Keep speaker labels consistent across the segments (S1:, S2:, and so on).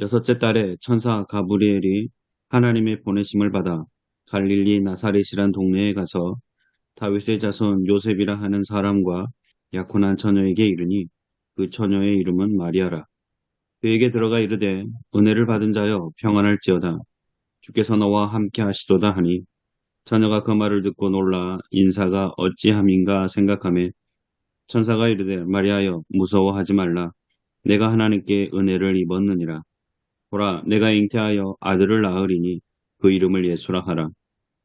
S1: 여섯째 달에 천사 가브리엘이 하나님의 보내심을 받아 갈릴리 나사렛이란 동네에 가서 다윗의 자손 요셉이라 하는 사람과 약혼한 처녀에게 이르니 그 처녀의 이름은 마리아라. 그에게 들어가 이르되 은혜를 받은 자여 평안할지어다. 주께서 너와 함께 하시도다 하니 처녀가 그 말을 듣고 놀라 인사가 어찌함인가 생각하며 천사가 이르되 마리아여 무서워하지 말라. 내가 하나님께 은혜를 입었느니라. 보라, 내가 잉태하여 아들을 낳으리니 그 이름을 예수라 하라.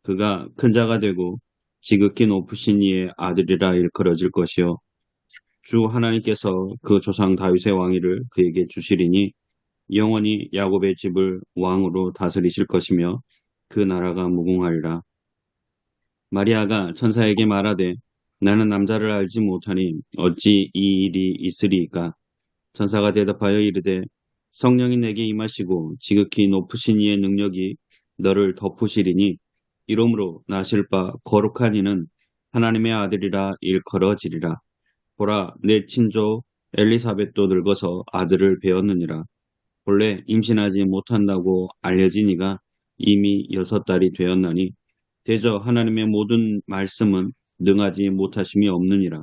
S1: 그가 큰 자가 되고 지극히 높으신 이의 아들이라 일컬어질 것이요. 주 하나님께서 그 조상 다윗의 왕위를 그에게 주시리니 영원히 야곱의 집을 왕으로 다스리실 것이며 그 나라가 무궁하리라. 마리아가 천사에게 말하되 나는 남자를 알지 못하니 어찌 이 일이 있으리이까. 천사가 대답하여 이르되 성령이 내게 임하시고 지극히 높으신 이의 능력이 너를 덮으시리니 이러므로 나실 바 거룩한 이는 하나님의 아들이라 일컬어지리라. 보라, 내 친조 엘리사벳도 늙어서 아들을 배었느니라. 본래 임신하지 못한다고 알려진 이가 이미 6달이 되었나니 대저 하나님의 모든 말씀은 능하지 못하심이 없느니라.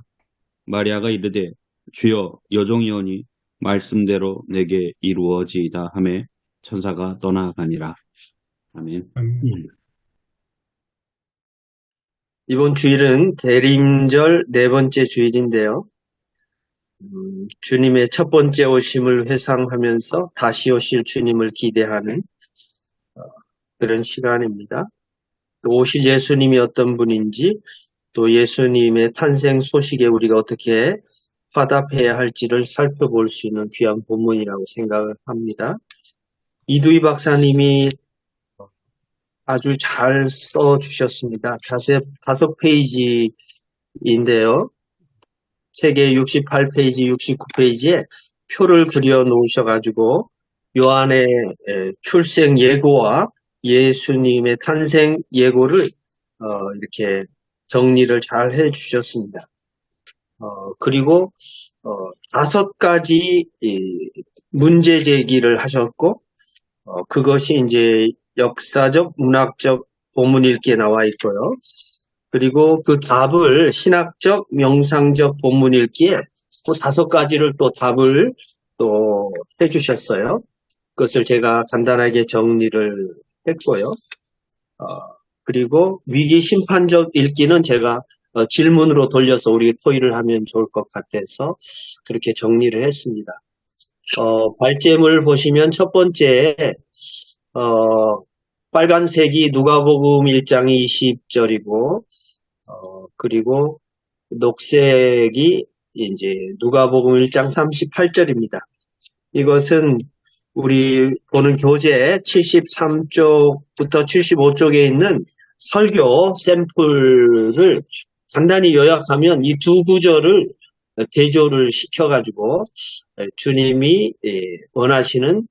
S1: 마리아가 이르되 주여 여종이오니 말씀대로 내게 이루어지이다 하매 천사가 떠나가니라. 아멘.
S2: 이번 주일은 대림절 네 번째 주일인데요. 주님의 첫 번째 오심을 회상하면서 다시 오실 주님을 기대하는 그런 시간입니다. 또 오실 예수님이 어떤 분인지, 또 예수님의 탄생 소식에 우리가 어떻게 화답해야 할지를 살펴볼 수 있는 귀한 본문이라고 생각을 합니다. 이두희 박사님이 아주 잘 써주셨습니다. 다섯 페이지인데요. 책의 68페이지, 69페이지에 표를 그려 놓으셔가지고 요한의 출생 예고와 예수님의 탄생 예고를 이렇게 정리를 잘 해주셨습니다. 그리고 5가지 문제 제기를 하셨고 그것이 이제 역사적, 문학적 본문 읽기에 나와 있고요. 그리고 그 답을 신학적, 명상적 본문 읽기에 그 5가지를 또 답을 또 해주셨어요. 그것을 제가 간단하게 정리를 했고요. 그리고 위기 심판적 읽기는 제가 질문으로 돌려서 우리 토의를 하면 좋을 것 같아서 그렇게 정리를 했습니다. 발제물 보시면 첫 번째, 빨간색이 누가복음 1장 20절이고, 그리고 녹색이 이제 누가복음 1장 38절입니다. 이것은 우리 보는 교재 73쪽부터 75쪽에 있는 설교 샘플을 간단히 요약하면 이 두 구절을 대조를 시켜가지고 주님이 원하시는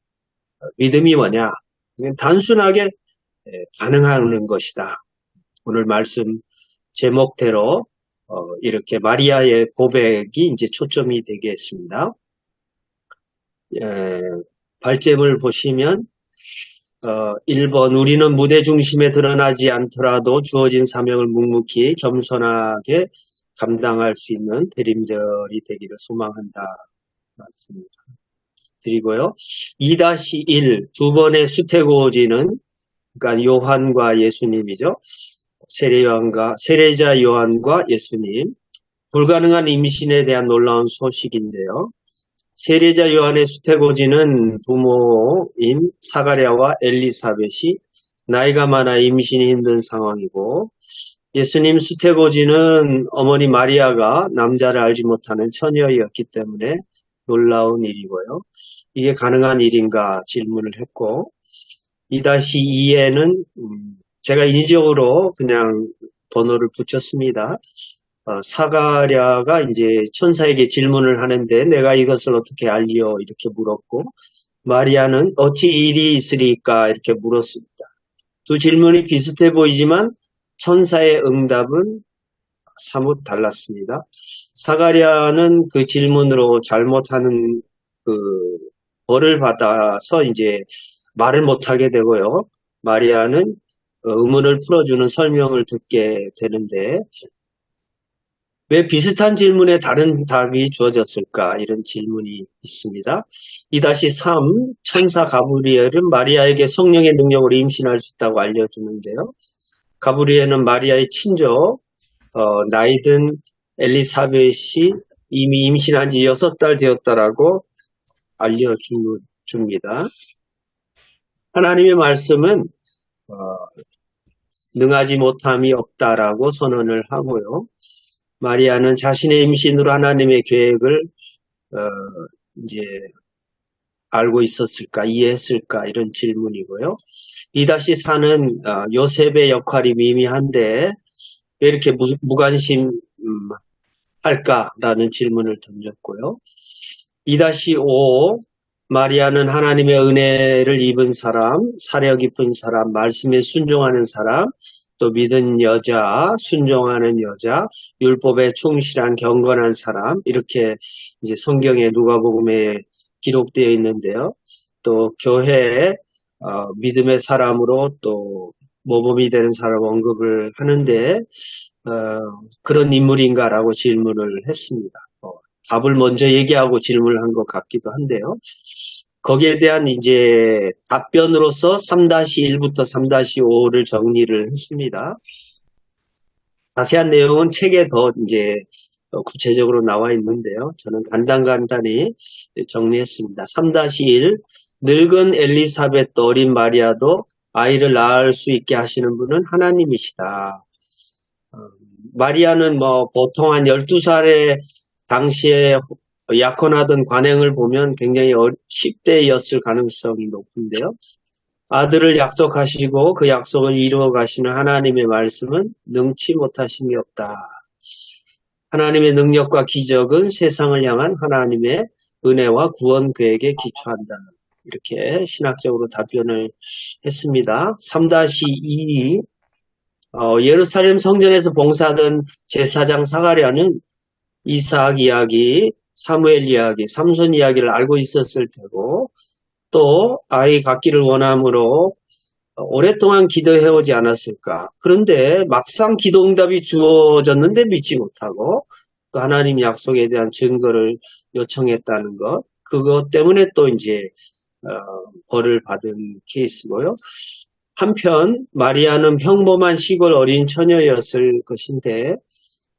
S2: 믿음이 뭐냐? 단순하게 반응하는 것이다. 오늘 말씀 제목대로 이렇게 마리아의 고백이 이제 초점이 되겠습니다. 발제물 보시면 1번 우리는 무대 중심에 드러나지 않더라도 주어진 사명을 묵묵히 겸손하게 감당할 수 있는 대림절이 되기를 소망한다. 말씀 드리고요. 2-1 두 번의 수태고지는 그러니까 요한과 예수님이죠. 세례자 요한과 예수님. 불가능한 임신에 대한 놀라운 소식인데요. 세례자 요한의 수태고지는 부모인 사가랴와 엘리사벳이 나이가 많아 임신이 힘든 상황이고, 예수님 수태고지는 어머니 마리아가 남자를 알지 못하는 처녀였기 때문에 놀라운 일이고요. 이게 가능한 일인가 질문을 했고, 2-2에는 제가 인위적으로 그냥 번호를 붙였습니다. 사가랴가 이제 천사에게 질문을 하는데 내가 이것을 어떻게 알려 이렇게 물었고, 마리아는 어찌 일이 있으리까 이렇게 물었습니다. 두 질문이 비슷해 보이지만 천사의 응답은 사뭇 달랐습니다. 사가랴는 그 질문으로 잘못하는 그 벌을 받아서 이제 말을 못하게 되고요. 마리아는 의문을 풀어주는 설명을 듣게 되는데 왜 비슷한 질문에 다른 답이 주어졌을까? 이런 질문이 있습니다. 2-3 천사 가브리엘은 마리아에게 성령의 능력으로 임신할 수 있다고 알려주는데요. 가브리엘은 마리아의 친조, 나이든 엘리사벳이 이미 임신한 지 6달 되었다라고 알려줍니다. 하나님의 말씀은 능하지 못함이 없다라고 선언을 하고요. 마리아는 자신의 임신으로 하나님의 계획을 이제 알고 있었을까, 이해했을까 이런 질문이고요. 2-4는 요셉의 역할이 미미한데 왜 이렇게 무관심 할까라는 질문을 던졌고요. 2-5 마리아는 하나님의 은혜를 입은 사람, 사려 깊은 사람, 말씀에 순종하는 사람, 또 믿은 여자, 순종하는 여자, 율법에 충실한 경건한 사람, 이렇게 이제 성경의 누가복음에 기록되어 있는데요. 또 교회에 믿음의 사람으로 또 모범이 되는 사람 언급을 하는데 그런 인물인가라고 질문을 했습니다. 답을 먼저 얘기하고 질문을 한 것 같기도 한데요. 거기에 대한 이제 답변으로서 3-1부터 3-5를 정리를 했습니다. 자세한 내용은 책에 더 이제 구체적으로 나와 있는데요. 저는 간단히 정리했습니다. 3-1 늙은 엘리사벳 어린 마리아도 아이를 낳을 수 있게 하시는 분은 하나님이시다. 마리아는 보통 한 12살의 당시에 약혼하던 관행을 보면 굉장히 10대였을 가능성이 높은데요. 아들을 약속하시고 그 약속을 이루어 가시는 하나님의 말씀은 능치 못하심이 없다. 하나님의 능력과 기적은 세상을 향한 하나님의 은혜와 구원 계획에 기초한다. 이렇게 신학적으로 답변을 했습니다. 3-2 예루살렘 성전에서 봉사하던 제사장 사가랴는 이삭 이야기, 사무엘 이야기, 삼손 이야기를 알고 있었을 테고 또 아이 갖기를 원함으로 오랫동안 기도해오지 않았을까. 그런데 막상 기도 응답이 주어졌는데 믿지 못하고 또 하나님 약속에 대한 증거를 요청했다는 것, 그것 때문에 또 이제 벌을 받은 케이스고요. 한편 마리아는 평범한 시골 어린 처녀였을 것인데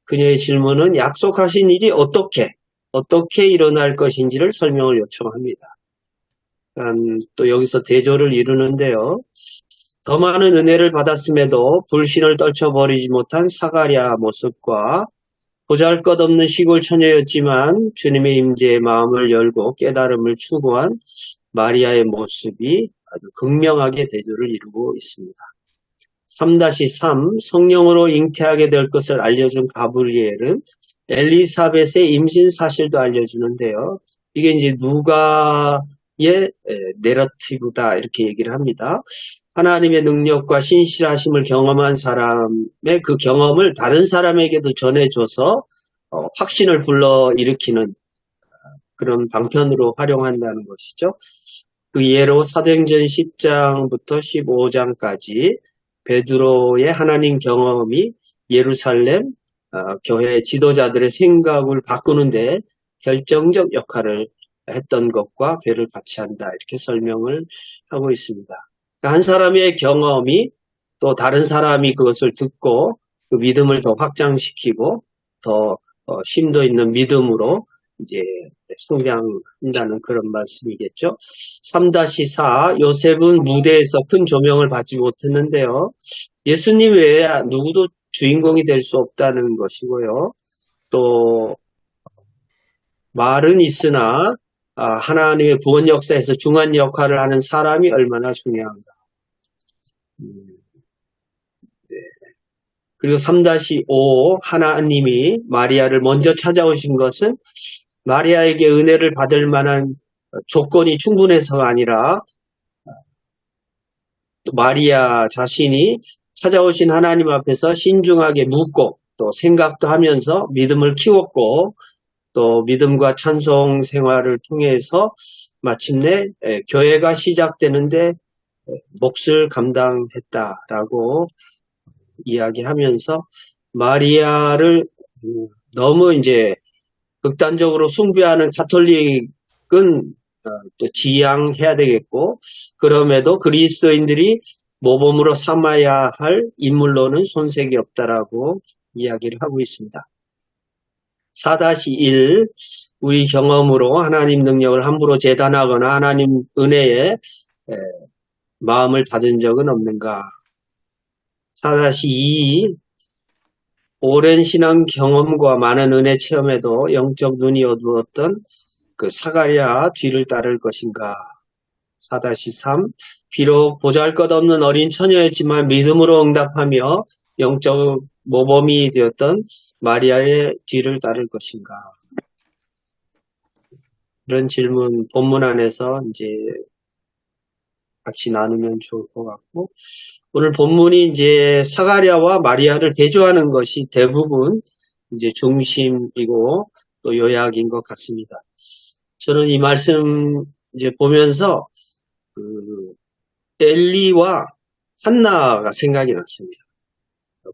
S2: 그녀의 질문은 약속하신 일이 어떻게 일어날 것인지를 설명을 요청합니다. 또 여기서 대조를 이루는데요. 더 많은 은혜를 받았음에도 불신을 떨쳐버리지 못한 사가랴 모습과 보잘것없는 시골 처녀였지만 주님의 임재에 마음을 열고 깨달음을 추구한 마리아의 모습이 아주 극명하게 대조를 이루고 있습니다. 3-3 성령으로 잉태하게 될 것을 알려준 가브리엘은 엘리사벳의 임신 사실도 알려주는데요. 이게 이제 누가의 내러티브다 이렇게 얘기를 합니다. 하나님의 능력과 신실하심을 경험한 사람의 그 경험을 다른 사람에게도 전해줘서 확신을 불러일으키는 그런 방편으로 활용한다는 것이죠. 그 예로 사도행전 10장부터 15장까지 베드로의 하나님 경험이 예루살렘 교회 지도자들의 생각을 바꾸는데 결정적 역할을 했던 것과 괴를 같이 한다 이렇게 설명을 하고 있습니다. 한 사람의 경험이 또 다른 사람이 그것을 듣고 그 믿음을 더 확장시키고 더 심도 있는 믿음으로 이제 성장한다는 그런 말씀이겠죠. 3-4 요셉은 무대에서 큰 조명을 받지 못했는데요. 예수님 외에 누구도 주인공이 될 수 없다는 것이고요. 또 말은 있으나 하나님의 구원 역사에서 중요한 역할을 하는 사람이 얼마나 중요한가. 네. 그리고 3-5 하나님이 마리아를 먼저 찾아오신 것은 마리아에게 은혜를 받을 만한 조건이 충분해서가 아니라 또 마리아 자신이 찾아오신 하나님 앞에서 신중하게 묻고 또 생각도 하면서 믿음을 키웠고 또 믿음과 찬송 생활을 통해서 마침내 교회가 시작되는데 몫을 감당했다라고 이야기하면서 마리아를 너무 이제 극단적으로 숭배하는 가톨릭은 또 지양해야 되겠고, 그럼에도 그리스도인들이 모범으로 삼아야 할 인물로는 손색이 없다라고 이야기를 하고 있습니다. 4-1 우리 경험으로 하나님 능력을 함부로 재단하거나 하나님 은혜에 마음을 닫은 적은 없는가? 4-2 오랜 신앙 경험과 많은 은혜 체험에도 영적 눈이 어두웠던 그 사가랴 뒤를 따를 것인가? 4-3 비록 보잘것없는 어린 처녀였지만 믿음으로 응답하며 영적 모범이 되었던 마리아의 뒤를 따를 것인가? 이런 질문 본문 안에서 이제 같이 나누면 좋을 것 같고, 오늘 본문이 이제 사가랴와 마리아를 대조하는 것이 대부분 이제 중심이고 또 요약인 것 같습니다. 저는 이 말씀 이제 보면서 엘리와 한나가 생각이 났습니다.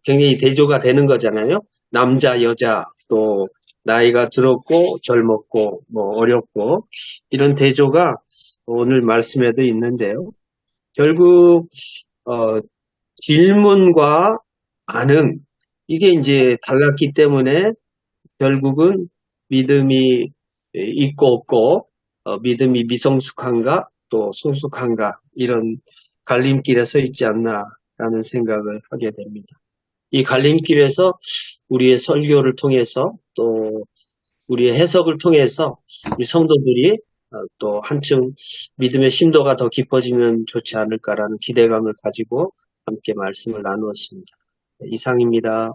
S2: 굉장히 대조가 되는 거잖아요. 남자, 여자, 또 나이가 들었고 젊었고 뭐 어렵고 이런 대조가 오늘 말씀에도 있는데요. 결국 질문과 반응 이게 이제 달랐기 때문에 결국은 믿음이 있고 없고 믿음이 미성숙한가 또 성숙한가 이런 갈림길에 서 있지 않나라는 생각을 하게 됩니다. 이 갈림길에서 우리의 설교를 통해서 또 우리의 해석을 통해서 우리 성도들이 또 한층 믿음의 심도가 더 깊어지면 좋지 않을까라는 기대감을 가지고 함께 말씀을 나누었습니다. 이상입니다.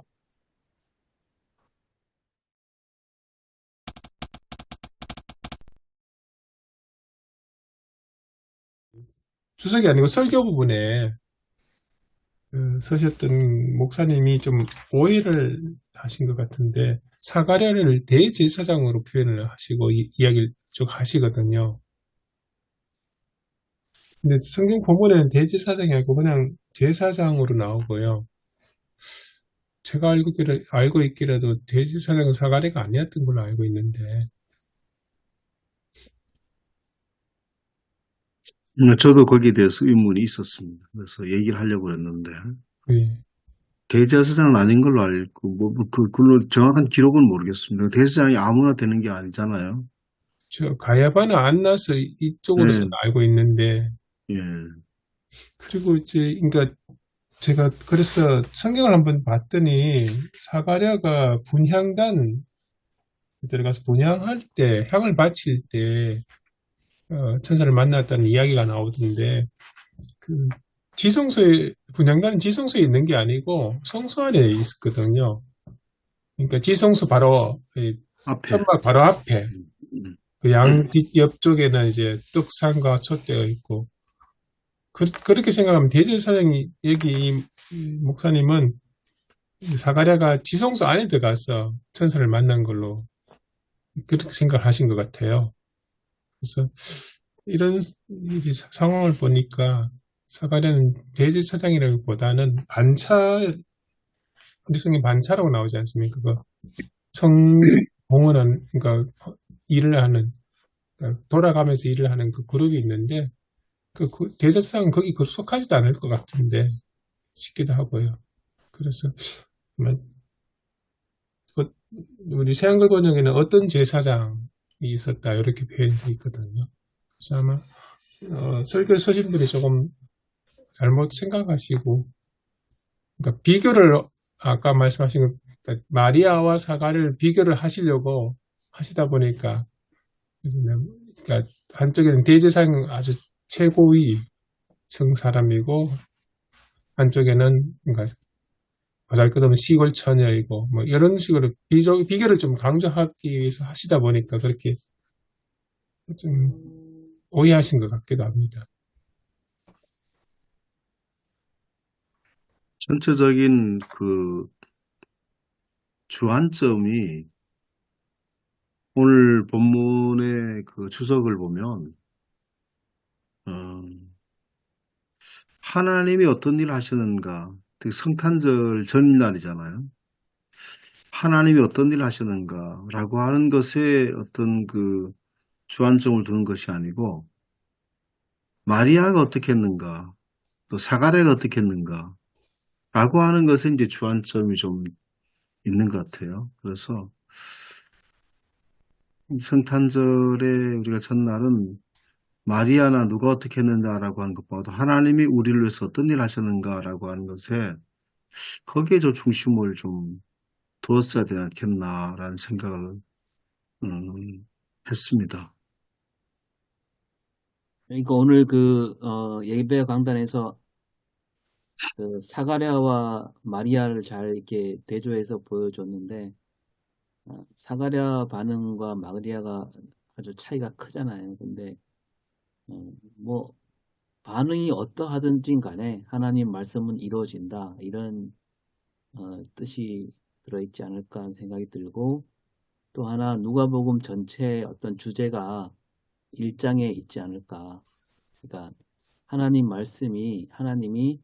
S3: 주석이 아니고 설교 부분에 서셨던 목사님이 좀 오해를 하신 것 같은데 사가랴를 대제사장으로 표현을 하시고 이야기를 쭉 하시거든요. 근데 성경 본문에는 대제사장이 아니고 그냥 제사장으로 나오고요. 제가 알고 있기라도 대제사장은 사가랴가 아니었던 걸로 알고 있는데
S4: 저도 거기에 대해서 의문이 있었습니다. 그래서 얘기를 하려고 했는데
S3: 예.
S4: 대제사장은 아닌 걸로 알고 그걸로 정확한 기록은 모르겠습니다. 대제사장이 아무나 되는 게 아니잖아요.
S3: 저 가야바나 안나서 이쪽으로
S4: 네.
S3: 저는 알고 있는데
S4: 예.
S3: 그리고 이제 그러니까 제가 그래서 성경을 한번 봤더니 사가랴가 분향단 들어가서 분향할 때 향을 바칠 때 천사를 만났다는 이야기가 나오던데 그 지성소에 분향단은 지성소에 있는 게 아니고 성소 안에 있었거든요. 그러니까 지성소 바로
S4: 앞에.
S3: 천막 바로 앞에 그 양 뒤옆쪽에는 이제 떡상과 촛대가 있고 그렇게 생각하면 대제사장이 여기 이 목사님은 사가랴가 지성소 안에 들어가서 천사를 만난 걸로 그렇게 생각을 하신 것 같아요. 그래서 이런 상황을 보니까 사가랴는 대제사장이라기보다는 반차, 우리 성경 반차라고 나오지 않습니까? 그 성전 공헌은 그러니까 일을 하는 그러니까 돌아가면서 일을 하는 그 그룹이 있는데 그 대제사장은 거기 속하지도 않을 것 같은데 싶기도 하고요. 그래서 우리 새한글 번역에는 어떤 제사장이 있었다 이렇게 표현되어 있거든요. 그래서 아마 설교 서신 분이 조금 잘못 생각하시고 그러니까 비교를 아까 말씀하신 것 그러니까 마리아와 사가를 비교를 하시려고 하시다 보니까 그러니까 한쪽에는 대제사장 아주 최고위 성사람이고 한쪽에는 그러니까 보잘것없는 시골 처녀이고 뭐 이런 식으로 비교를 좀 강조하기 위해서 하시다 보니까 그렇게 좀 오해하신 것 같기도 합니다.
S4: 전체적인 그 주안점이 오늘 본문의 그 주석을 보면 어, 하나님이 어떤 일을 하시는가? 특히 성탄절 전날이잖아요. 하나님이 어떤 일을 하시는가라고 하는 것에 어떤 그 주안점을 두는 것이 아니고 마리아가 어떻게 했는가, 또 사가랴가 어떻게 했는가라고 하는 것에 이제 주안점이 좀 있는 것 같아요. 그래서 성탄절에 우리가 첫날은 마리아나 누가 어떻게 했는가라고 하는 것보다 하나님이 우리를 위해서 어떤 일을 하셨는가라고 하는 것에 거기에 저 중심을 좀 두었어야 되지 않겠나라는 생각을 했습니다.
S5: 그러니까 오늘 예배 강단에서 그 사가랴와 마리아를 잘 이렇게 대조해서 보여줬는데, 사가랴 반응과 마리아가 아주 차이가 크잖아요. 근데, 뭐, 반응이 어떠하든지 간에 하나님 말씀은 이루어진다. 이런, 뜻이 들어있지 않을까 하는 생각이 들고, 또 하나, 누가복음 전체 어떤 주제가 1장에 있지 않을까. 그러니까, 하나님이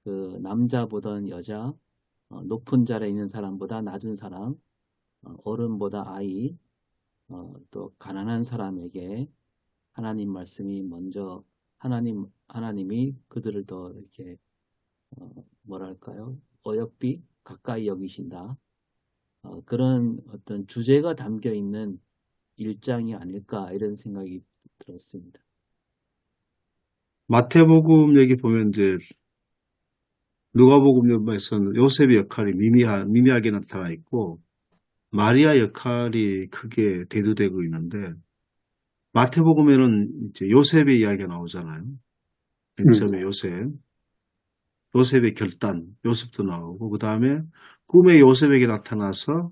S5: 그 남자보다는 여자, 높은 자리에 있는 사람보다 낮은 사람, 어른보다 아이, 또 가난한 사람에게 하나님 말씀이 먼저 하나님이 그들을 더 이렇게 뭐랄까요? 어여삐 가까이 여기신다. 그런 어떤 주제가 담겨 있는 일장이 아닐까 이런 생각이 들었습니다.
S4: 마태복음 얘기 보면 이제 누가복음에서는 요셉의 역할이 미미하게 나타나 있고 마리아 역할이 크게 대두되고 있는데 마태복음에는 이제 요셉의 이야기가 나오잖아요. 맨 처음에 요셉의 결단, 요셉도 나오고 그 다음에 꿈에 요셉에게 나타나서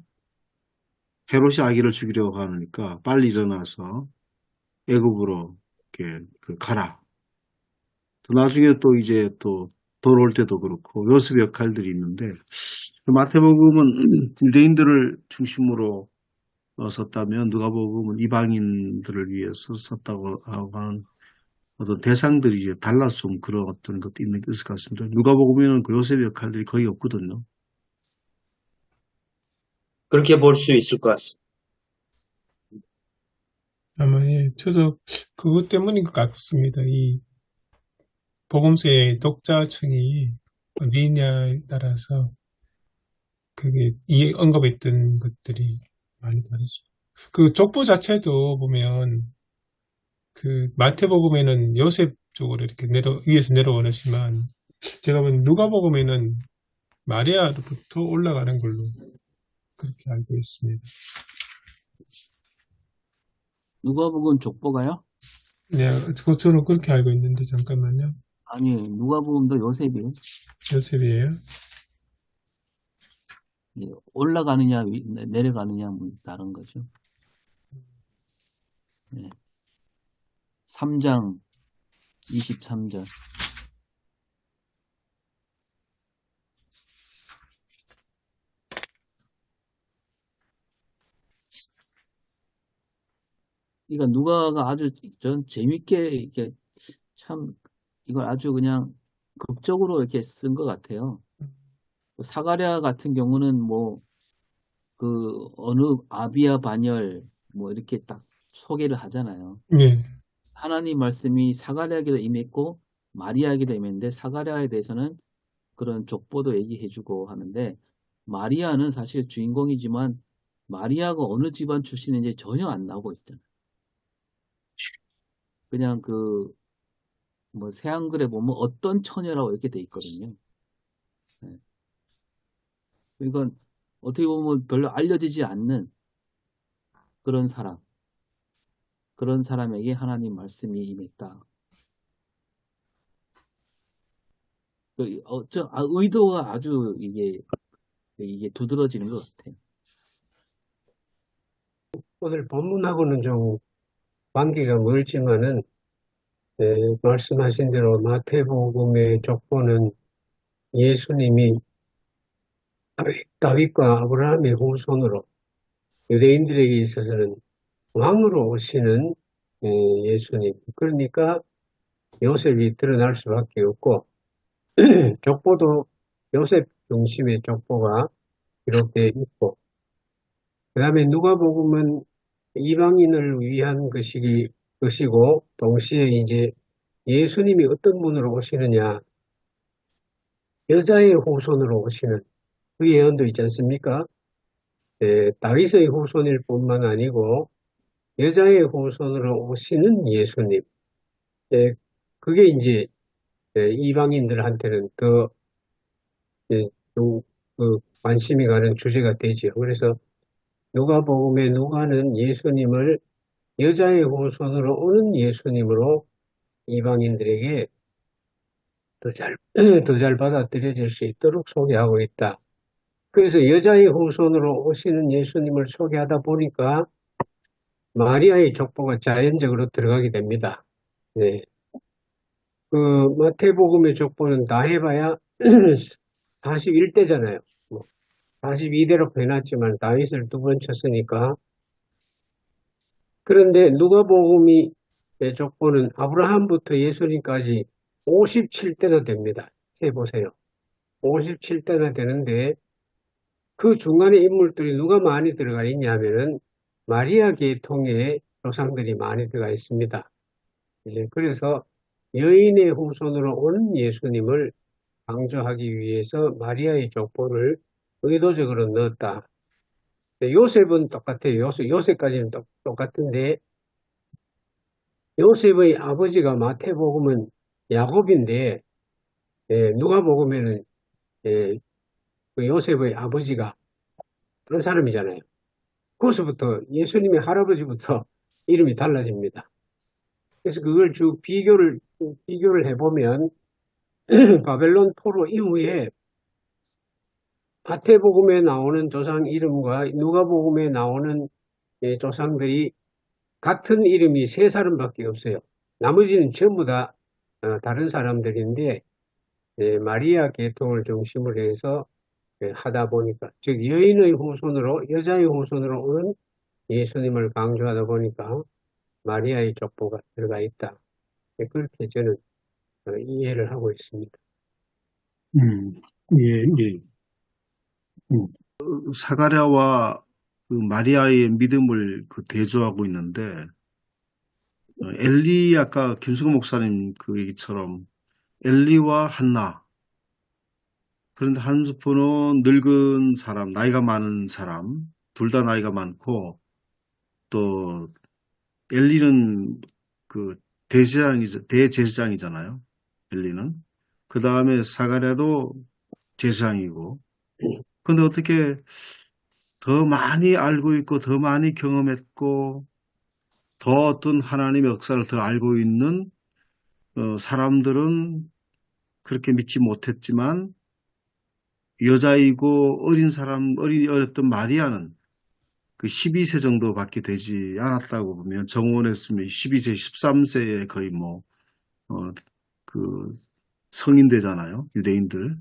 S4: 헤롯이 아기를 죽이려고 하니까 빨리 일어나서 애굽으로 이렇게 가라. 또 나중에 또 이제 또 돌아올 때도 그렇고 요셉의 역할들이 있는데 마태복음은 유대인들을 중심으로 썼다면 누가복음은 이방인들을 위해서 썼다고 하는 어떤 대상들이 이제 달라서 좀 그런 어떤 것도 있을 것 같습니다. 누가복음에는 그 요셉의 역할들이 거의 없거든요.
S2: 그렇게 볼 수 있을 것 같습니다.
S3: 아마 예, 저도 그것 때문인 것 같습니다. 이 복음서의 독자층이 어디냐에 따라서 그게 이 언급했던 것들이 많이 다르죠. 그 족보 자체도 보면 그 마태복음에는 요셉 쪽으로 이렇게 위에서 내려오시지만 제가 본 누가복음에는 마리아로부터 올라가는 걸로 그렇게 알고 있습니다.
S5: 누가복음 족보가요?
S3: 네, 저는 그렇게 알고 있는데 잠깐만요.
S5: 아니, 누가복음도 요셉이에요.
S3: 요셉이에요?
S5: 예, 올라가느냐 내려가느냐 다른 거죠. 네. 3장 23절. 그러니까 누가가 아주 전 재밌게 이렇게 참 이걸 아주 그냥 극적으로 이렇게 쓴 것 같아요. 사가랴 같은 경우는 뭐 그 어느 아비야 반열 뭐 이렇게 딱 소개를 하잖아요.
S3: 네.
S5: 하나님 말씀이 사가랴에게도 임했고 마리아에게도 임했는데 사가랴에 대해서는 그런 족보도 얘기해주고 하는데 마리아는 사실 주인공이지만 마리아가 어느 집안 출신인지 전혀 안 나오고 있잖아요. 그냥 뭐 새한글에 보면 어떤 처녀라고 이렇게 돼 있거든요. 네. 그러니까 어떻게 보면 별로 알려지지 않는 그런 사람에게 하나님 말씀이 임했다. 의도가 아주 이게 두드러지는 것 같아요.
S6: 오늘 본문하고는 좀 관계가 멀지만은 말씀하신 대로 마태복음의 족보는 예수님이 다윗과 아브라함의 후손으로 유대인들에게 있어서는 왕으로 오시는 예수님. 그러니까 요셉이 드러날 수밖에 없고, 족보도 요셉 중심의 족보가 기록되어 있고, 그 다음에 누가복음은 이방인을 위한 것이고, 동시에 이제 예수님이 어떤 분으로 오시느냐, 여자의 후손으로 오시는 그 예언도 있지 않습니까? 다윗의 후손일 뿐만 아니고, 여자의 후손으로 오시는 예수님. 그게 이제 이방인들한테는 더 좀, 관심이 가는 주제가 되죠. 그래서 누가복음의 누가는 예수님을 여자의 후손으로 오는 예수님으로 이방인들에게 더 잘 받아들여질 수 있도록 소개하고 있다. 그래서 여자의 후손으로 오시는 예수님을 소개하다 보니까 마리아의 족보가 자연적으로 들어가게 됩니다. 네. 그 마태복음의 족보는 다 해봐야 41대잖아요. 42대로 해놨지만 다윗을 두 번 쳤으니까. 그런데 누가복음의 족보는 아브라함부터 예수님까지 57대나 됩니다. 해보세요. 57대나 되는데 그 중간에 인물들이 누가 많이 들어가 있냐면은 마리아 계통의 조상들이 많이 들어가 있습니다. 그래서 여인의 후손으로 온 예수님을 강조하기 위해서 마리아의 족보를 의도적으로 넣었다. 요셉은 똑같아요. 요셉까지는 똑같은데 요셉의 아버지가 마태복음은 야곱인데 누가복음에는 그 요셉의 아버지가 딴 사람이잖아요. 거기서부터 예수님의 할아버지부터 이름이 달라집니다. 그래서 그걸 쭉 비교를 해보면 바벨론 포로 이후에 마태복음에 나오는 조상 이름과 누가복음에 나오는 조상들이 같은 이름이 세 사람밖에 없어요. 나머지는 전부 다 다른 사람들인데 마리아 계통을 중심으로 해서 하다 보니까, 즉 여인의 후손으로, 여자의 후손으로 오는 예수님을 강조하다 보니까 마리아의 족보가 들어가 있다. 그렇게 저는 이해를 하고 있습니다.
S3: 예, 예.
S4: 사가랴와 그 마리아의 믿음을 대조하고 있는데, 엘리, 아까 김수근 목사님 그 얘기처럼 엘리와 한나. 그런데 한스포는 늙은 사람, 나이가 많은 사람, 둘 다 나이가 많고, 또 엘리는 그 대제사장이잖아요. 엘리는. 그 다음에 사가랴도 제사장이고. 근데 어떻게 더 많이 알고 있고, 더 많이 경험했고, 더 어떤 하나님의 역사를 더 알고 있는 사람들은 그렇게 믿지 못했지만, 여자이고 어렸던 마리아는 그 12세 정도밖에 되지 않았다고 보면, 정원했으면 12세, 13세에 거의 그 성인 되잖아요. 유대인들.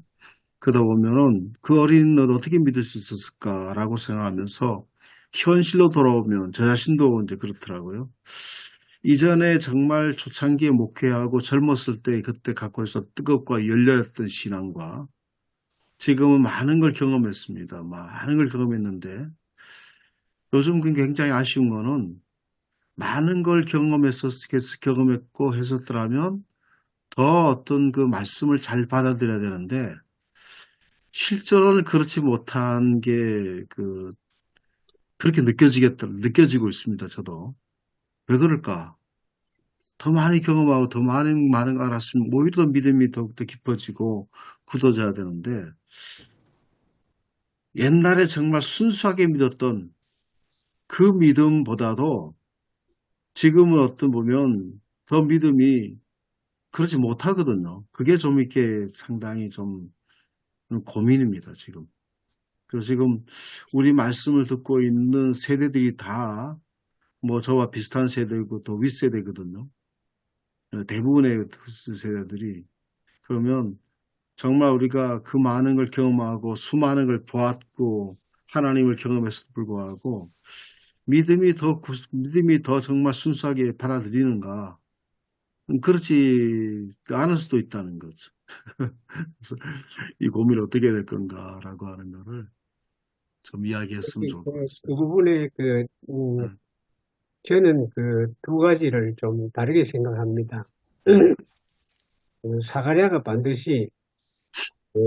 S4: 그러다 보면은 그 어린이는 어떻게 믿을 수 있었을까라고 생각하면서 현실로 돌아오면 저 자신도 이제 그렇더라고요. 이전에 정말 초창기에 목회하고 젊었을 때 그때 갖고 있었던 뜨겁고 열려있던 신앙과 지금은 많은 걸 경험했습니다. 많은 걸 경험했는데 요즘 굉장히 아쉬운 거는 많은 걸 경험했고 했었더라면 더 어떤 그 말씀을 잘 받아들여야 되는데 실제로는 그렇지 못한 게 그렇게 느껴지고 있습니다. 저도. 왜 그럴까? 더 많이 경험하고 더 많은 걸 알았으면 오히려 더 믿음이 더욱더 깊어지고 굳어져야 되는데 옛날에 정말 순수하게 믿었던 그 믿음보다도 지금은 어떤 보면 더 믿음이 그렇지 못하거든요. 그게 좀 이렇게 상당히 좀 고민입니다, 지금. 그래서 지금 우리 말씀을 듣고 있는 세대들이 다 저와 비슷한 세대고 또 윗세대거든요. 대부분의 세대들이. 그러면 정말 우리가 그 많은 걸 경험하고 수많은 걸 보았고 하나님을 경험했음에도 불구하고 믿음이 더 정말 순수하게 받아들이는가? 그렇지 않을 수도 있다는 거죠. 그래서 이 고민을 어떻게 해야 될 건가라고 하는 거를 좀 이야기했으면 좋을 것
S6: 그
S4: 같습니다.
S6: 부분에
S4: 네.
S6: 저는 그 두 가지를 좀 다르게 생각합니다. 사가랴가 반드시 예,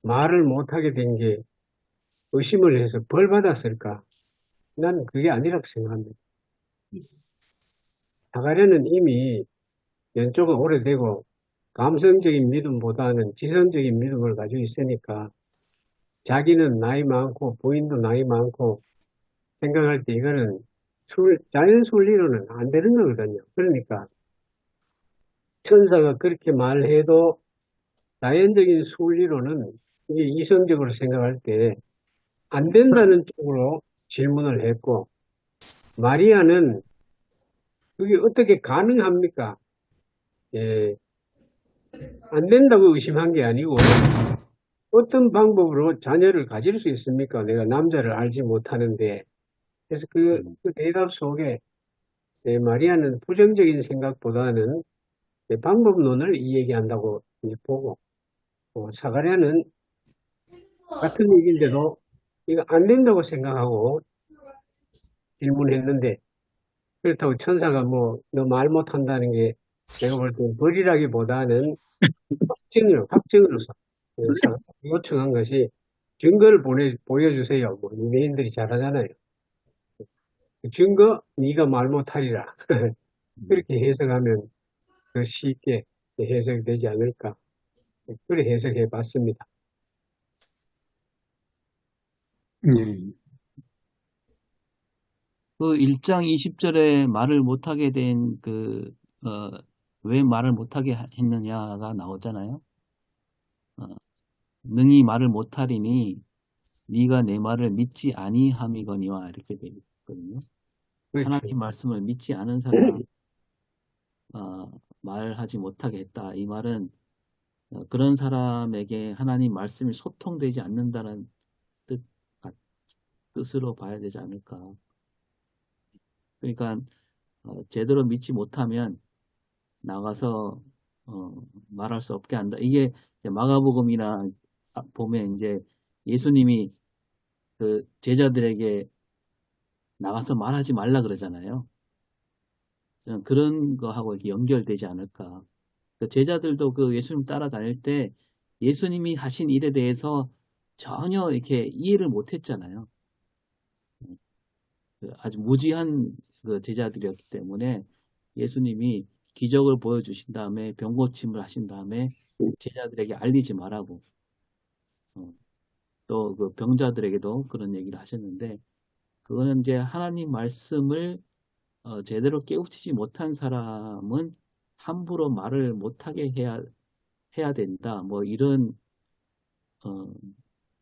S6: 말을 못하게 된 게 의심을 해서 벌 받았을까? 난 그게 아니라고 생각합니다. 사가랴는 이미 연조가 오래되고 감성적인 믿음보다는 지성적인 믿음을 가지고 있으니까 자기는 나이 많고 부인도 나이 많고 생각할 때 이거는 자연 순리로는 안 되는 거거든요. 그러니까 천사가 그렇게 말해도 자연적인 순리로는 이게 이성적으로 생각할 때 안 된다는 쪽으로 질문을 했고, 마리아는 그게 어떻게 가능합니까? 예, 안 된다고 의심한 게 아니고 어떤 방법으로 자녀를 가질 수 있습니까? 내가 남자를 알지 못하는데. 그래서 그 대답 속에 마리아는 부정적인 생각보다는 방법론을 이야기한다고 이제 보고, 사가랴는 같은 얘기인데도 이거 안 된다고 생각하고 질문했는데, 그렇다고 천사가 뭐 너 말 못한다는 게 내가 볼 때 벌이라기보다는 확증으로서 요청한 것이 증거를 보여주세요. 뭐 유대인들이 잘하잖아요. 그 증거 네가 말 못하리라. 그렇게 해석하면 더 쉽게 해석이 되지 않을까. 그렇게 해석해 봤습니다.
S3: 예.
S5: 그 1장 20절에 말을 못하게 된 왜 말을 못하게 했느냐가 나오잖아요. 능히 말을 못하리니 네가 내 말을 믿지 아니함이거니와 이렇게 되어 있거든요.
S6: 그렇죠.
S5: 하나님 말씀을 믿지 않은 사람 말하지 못하게 했다. 이 말은 그런 사람에게 하나님 말씀이 소통되지 않는다는 뜻으로 봐야 되지 않을까. 그러니까 제대로 믿지 못하면 나가서 말할 수 없게 한다. 이게 마가복음이나 보면 이제 예수님이 그 제자들에게 나가서 말하지 말라 그러잖아요. 그런 거하고 이렇게 연결되지 않을까. 그 제자들도 그 예수님 따라다닐 때 예수님이 하신 일에 대해서 전혀 이렇게 이해를 못했잖아요. 아주 무지한 그 제자들이었기 때문에 예수님이 기적을 보여주신 다음에 병 고침을 하신 다음에 제자들에게 알리지 말라고 또 그 병자들에게도 그런 얘기를 하셨는데 그거는 이제 하나님 말씀을 제대로 깨우치지 못한 사람은 함부로 말을 못하게 해야 된다. 뭐 이런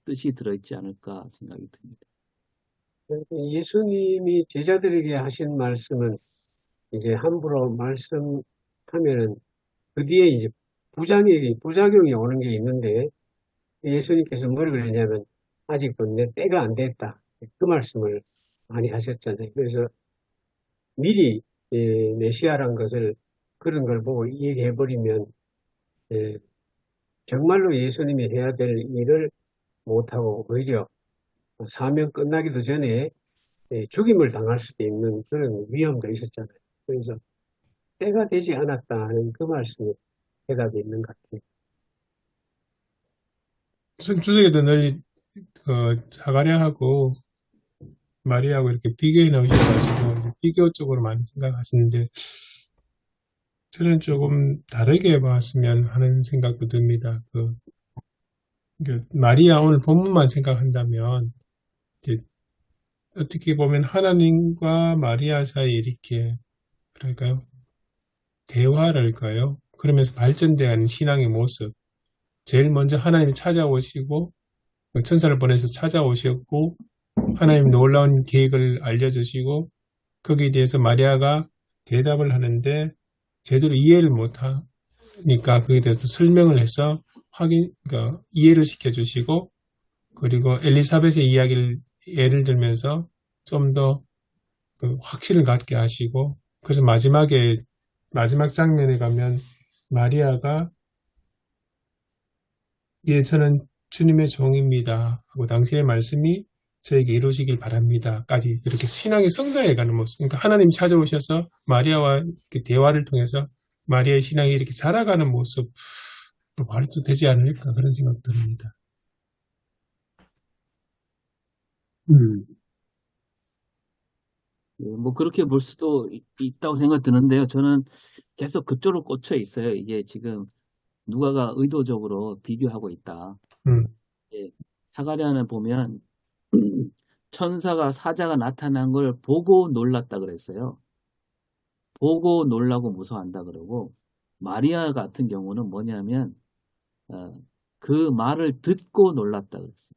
S5: 뜻이 들어있지 않을까 생각이 듭니다.
S6: 예수님이 제자들에게 하신 말씀은 이제 함부로 말씀하면은 그 뒤에 이제 부작용이 오는 게 있는데 예수님께서 뭐라 그랬냐면 아직도 내 때가 안 됐다. 그 말씀을 많이 하셨잖아요. 그래서 미리 메시아란 것을 그런 걸 보고 얘기해버리면 정말로 예수님이 해야 될 일을 못하고 오히려 사명 끝나기도 전에 죽임을 당할 수도 있는 그런 위험도 있었잖아요. 그래서 때가 되지 않았다 하는 그 말씀에 대답이 있는 것 같아요.
S3: 주석에도 널리 사가랴하고 마리아하고 이렇게 비교해 나오셔가지고 비교 쪽으로 많이 생각하시는데 저는 조금 다르게 봤으면 하는 생각도 듭니다. 마리아 오늘 본문만 생각한다면 이제 어떻게 보면 하나님과 마리아 사이에 이렇게 그럴까요? 대화랄까요? 그러면서 발전되는 신앙의 모습. 제일 먼저 하나님이 찾아오시고 천사를 보내서 찾아오셨고 하나님 놀라운 계획을 알려주시고 거기에 대해서 마리아가 대답을 하는데 제대로 이해를 못하니까 거기에 대해서 설명을 해서 그러니까 이해를 시켜주시고 그리고 엘리사벳의 이야기를 예를 들면서 좀 더 확신을 갖게 하시고 그래서 마지막에 마지막 장면에 가면 마리아가 예, 저는 주님의 종입니다 하고 당신의 말씀이 저에게 이루어지길 바랍니다까지 이렇게 신앙의 성장해가는 모습. 그러니까 하나님이 찾아오셔서 마리아와 대화를 통해서 마리아의 신앙이 이렇게 자라가는 모습 말도 되지 않을까 그런 생각 듭니다.
S5: 예, 뭐 그렇게 볼 수도 있다고 생각 드는데요. 저는 계속 그쪽으로 꽂혀 있어요. 이게 지금 누가가 의도적으로 비교하고 있다.
S3: 음,
S5: 예, 사가랴는 보면 천사가 사자가 나타난 걸 보고 놀랐다 그랬어요. 보고 놀라고 무서워한다 그러고 마리아 같은 경우는 뭐냐면 그 말을 듣고 놀랐다 그랬어요.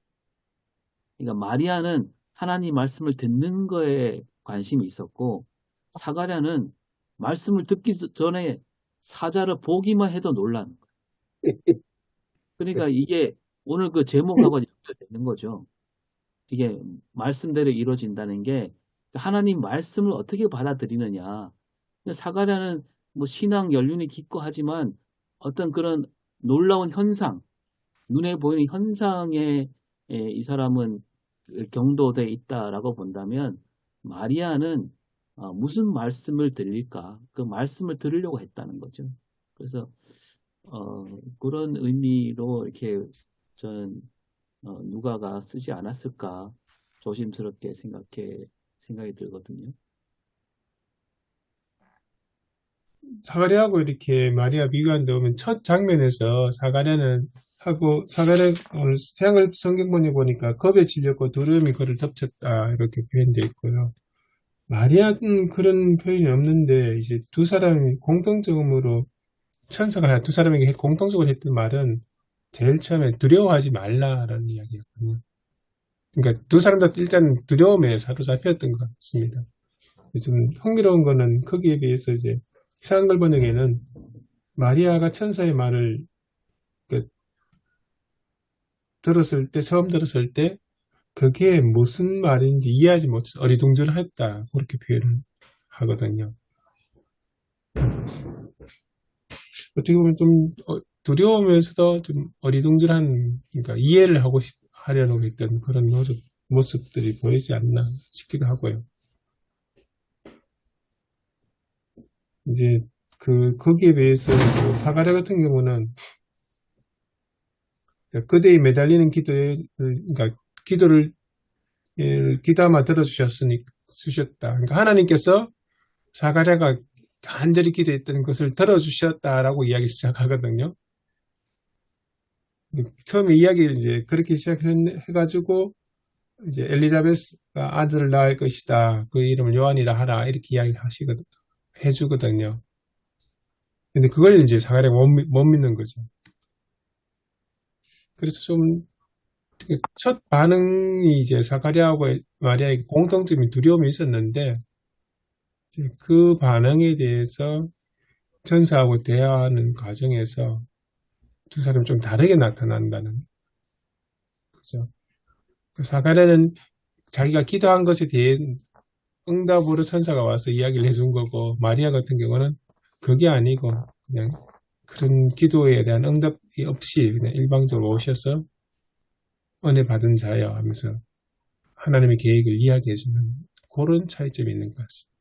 S5: 그러니까 마리아는 하나님 말씀을 듣는 거에 관심이 있었고 사가랴는 말씀을 듣기 전에 사자를 보기만 해도 놀라는 거예요. 그러니까 이게 오늘 그 제목하고 연결되는 거죠. 이게 말씀대로 이루어진다는 게 하나님 말씀을 어떻게 받아들이느냐. 사가랴는 뭐 신앙 연륜이 깊고 하지만 어떤 그런 놀라운 현상, 눈에 보이는 현상에 이 사람은 경도돼 있다라고 본다면 마리아는 무슨 말씀을 들릴까? 그 말씀을 들으려고 했다는 거죠. 그래서 그런 의미로 이렇게 저는 누가가 쓰지 않았을까 조심스럽게 생각이 들거든요.
S3: 사가랴하고 이렇게 마리아 비교한다 보면 첫 장면에서 사가랴는 하고 사가랴 오늘 생을 성경본에 보니까 겁에 질렸고 두려움이 그를 덮쳤다 이렇게 표현되어 있고요. 마리아는 그런 표현이 없는데 이제 두 사람이 공통적으로 천사가 두 사람에게 공통적으로 했던 말은 제일 처음에 두려워하지 말라라는 이야기였거든요. 그러니까 두 사람 다 일단 두려움에 사로잡혔던 것 같습니다. 좀 흥미로운 거는 거기에 비해서 이제 한글 번역에는 마리아가 천사의 말을 처음 들었을 때 그게 무슨 말인지 이해하지 못해서 어리둥절했다 그렇게 표현을 하거든요. 어떻게 보면 좀 두려우면서도 좀 어리둥절한 그러니까 이해를 하려고 했던 그런 모습들이 보이지 않나 싶기도 하고요. 이제 거기에 비해서 사가랴 같은 경우는 그대에 매달리는 그러니까 기도를 기도하마 들어주셨다. 그러니까 하나님께서 사가랴가 간절히 기도했던 것을 들어주셨다라고 이야기 시작하거든요. 처음에 이야기를 이제 그렇게 시작해가지고 이제 엘리자베스가 아들을 낳을 것이다. 그 이름을 요한이라 하라. 이렇게 해주거든요. 근데 그걸 이제 사가랴가 못 믿는 거죠. 그래서 좀 첫 반응이 이제 사가랴하고 마리아에게 공통점이 두려움이 있었는데 그 반응에 대해서 천사하고 대화하는 과정에서 두 사람이 좀 다르게 나타난다는 거죠. 사가랴는 자기가 기도한 것에 대해 응답으로 천사가 와서 이야기를 해준 거고 마리아 같은 경우는 그게 아니고 그냥 그런 기도에 대한 응답이 없이 그냥 일방적으로 오셔서 은혜 받은 자여 하면서 하나님의 계획을 이야기해주는 그런 차이점이 있는 것 같습니다.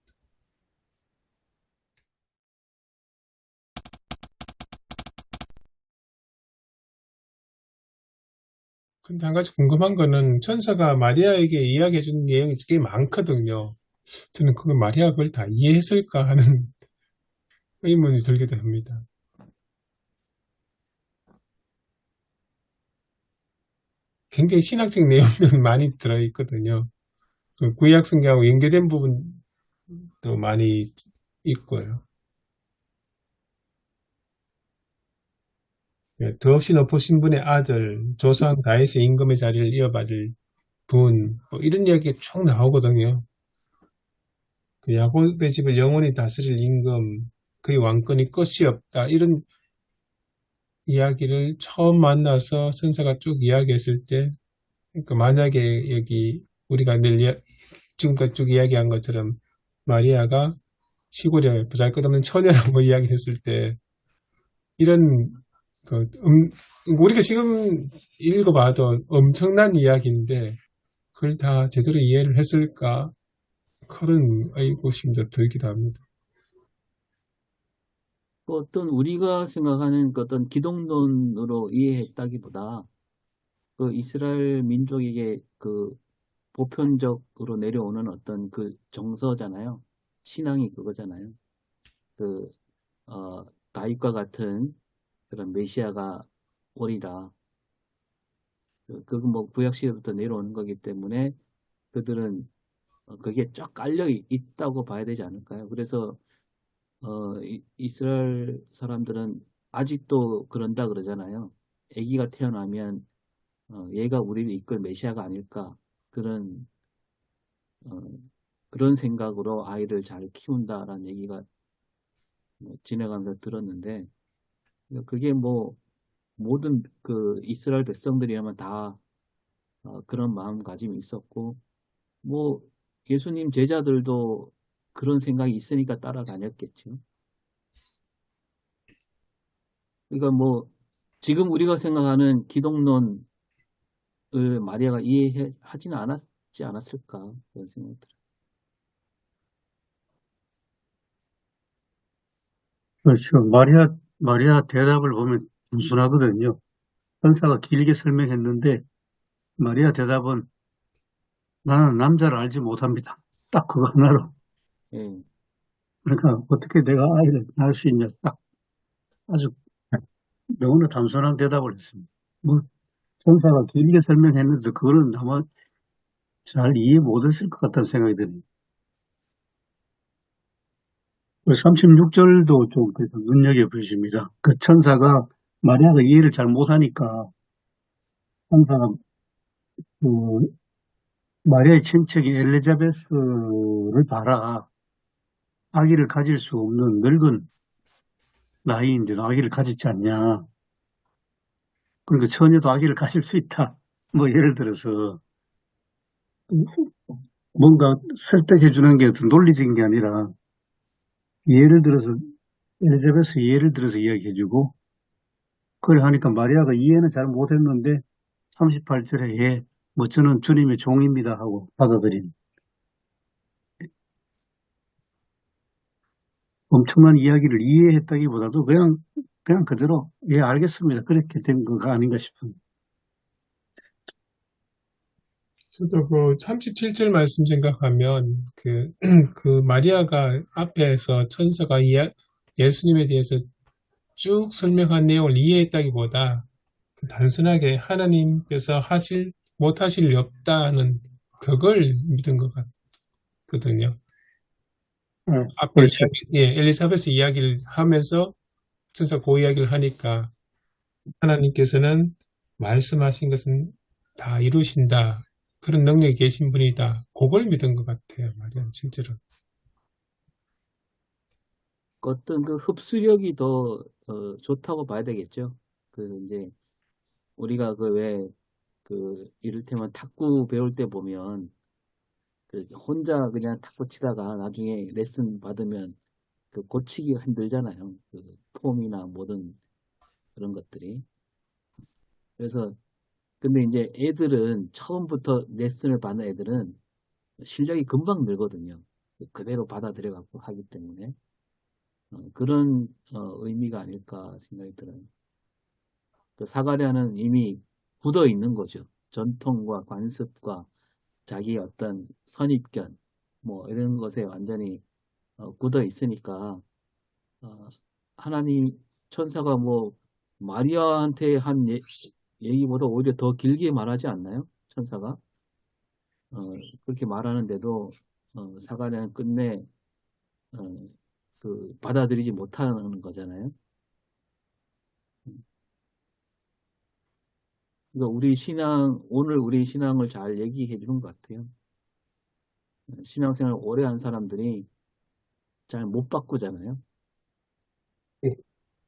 S3: 근데 한 가지 궁금한 거는 천사가 마리아에게 이야기해주는 내용이 꽤 많거든요. 저는 그걸 마리아가 그걸 다 이해했을까 하는 의문이 들기도 합니다. 굉장히 신학적 내용들이 많이 들어있거든요. 그 구약 성경하고 연계된 부분도 많이 있고요. 더없이 높으신 분의 아들, 조상 다윗의 임금의 자리를 이어받을 분, 뭐 이런 이야기가 쭉 나오거든요. 그 야곱의 집을 영원히 다스릴 임금, 그의 왕권이 끝이 없다. 이런 이야기를 처음 만나서 천사가 쭉 이야기했을 때, 그러니까 만약에 여기 우리가 지금까지 쭉 이야기한 것처럼 마리아가 시골에 보잘것없는 처녀라고 이야기했을 때 이런 우리가 지금 읽어봐도 엄청난 이야기인데 그걸 다 제대로 이해를 했을까? 그런 의구심도 들기도 합니다.
S5: 그 어떤 우리가 생각하는 그 어떤 기독론으로 이해했다기보다 그 이스라엘 민족에게 그 보편적으로 내려오는 어떤 그 정서잖아요. 신앙이 그거잖아요. 그 다윗과 같은 그런 메시아가 오리라. 그건 뭐 구약 시대부터 내려오는 거기 때문에 그들은 그게 쫙 깔려 있다고 봐야 되지 않을까요? 그래서 이스라엘 사람들은 아직도 그런다 그러잖아요. 아기가 태어나면 얘가 우리를 이끌 메시아가 아닐까 그런 그런 생각으로 아이를 잘 키운다라는 얘기가 지나가면서 들었는데 그게 뭐 모든 그 이스라엘 백성들이라면 다 그런 마음가짐이 있었고 뭐 예수님 제자들도 그런 생각이 있으니까 따라다녔겠죠. 그러니까 뭐 지금 우리가 생각하는 기독론을 마리아가 이해하지는 않았지 않았을까 그런 생각이 들어요.
S7: 그렇죠. 마리아 대답을 보면 단순하거든요. 천사가 길게 설명했는데, 마리아 대답은 나는 남자를 알지 못합니다. 딱 그거 하나로.
S5: 예.
S7: 그러니까 어떻게 내가 아이를 낳을 수 있냐. 딱 아주 너무나 단순한 대답을 했습니다. 뭐, 천사가 길게 설명했는데, 그거는 아마 잘 이해 못했을 것 같다는 생각이 드네요. 36절도 좀 그래서 눈여겨보십니다. 그 천사가 마리아가 이해를 잘 못하니까 천사가 그 마리아의 친척이 엘리자베스를 봐라. 아기를 가질 수 없는 늙은 나이인데도 아기를 가졌지 않냐. 그러니까 처녀도 아기를 가질 수 있다. 뭐 예를 들어서 뭔가 설득해 주는 게 어떤 논리적인 게 아니라 예를 들어서 엘리자베스 예를 들어서 이야기해주고 그걸 하니까 마리아가 이해는 잘 못했는데 38절에 예, 뭐 저는 주님의 종입니다 하고 받아들인 엄청난 이야기를 이해했다기보다도 그냥 그대로 예 알겠습니다 그렇게 된 거가 아닌가 싶습니다.
S3: 저도 그 37절 말씀 생각하면 그 마리아가 앞에서 천사가 예수님에 대해서 쭉 설명한 내용을 이해했다기보다 단순하게 하나님께서 못하실 리 없다는 그걸 믿은 것 같거든요. 앞에
S7: 그렇죠.
S3: 엘리사베스 이야기를 하면서 천사 그 이야기를 하니까 하나님께서는 말씀하신 것은 다 이루신다. 그런 능력이 계신 분이다. 그걸 믿은 것 같아요. 마리아는 실제로.
S5: 어떤 그 흡수력이 더 좋다고 봐야 되겠죠. 그 이제 우리가 이를테면 탁구 배울 때 보면 그 혼자 그냥 탁구 치다가 나중에 레슨 받으면 그 고치기가 힘들잖아요. 그 폼이나 모든 그런 것들이. 그래서 근데 이제 애들은 처음부터 레슨을 받는 애들은 실력이 금방 늘거든요. 그대로 받아들여 갖고 하기 때문에 그런 의미가 아닐까 생각이 들어요. 그 사가랴는 이미 굳어 있는 거죠. 전통과 관습과 자기의 어떤 선입견 뭐 이런 것에 완전히 굳어 있으니까 하나님 천사가 뭐 마리아한테 한 얘기보다 오히려 더 길게 말하지 않나요? 천사가 그렇게 말하는데도 사가랴는 끝내 그 받아들이지 못하는 거잖아요. 그러니까 오늘 우리 신앙을 잘 얘기해 주는 것 같아요. 신앙생활 오래 한 사람들이 잘 못 바꾸잖아요.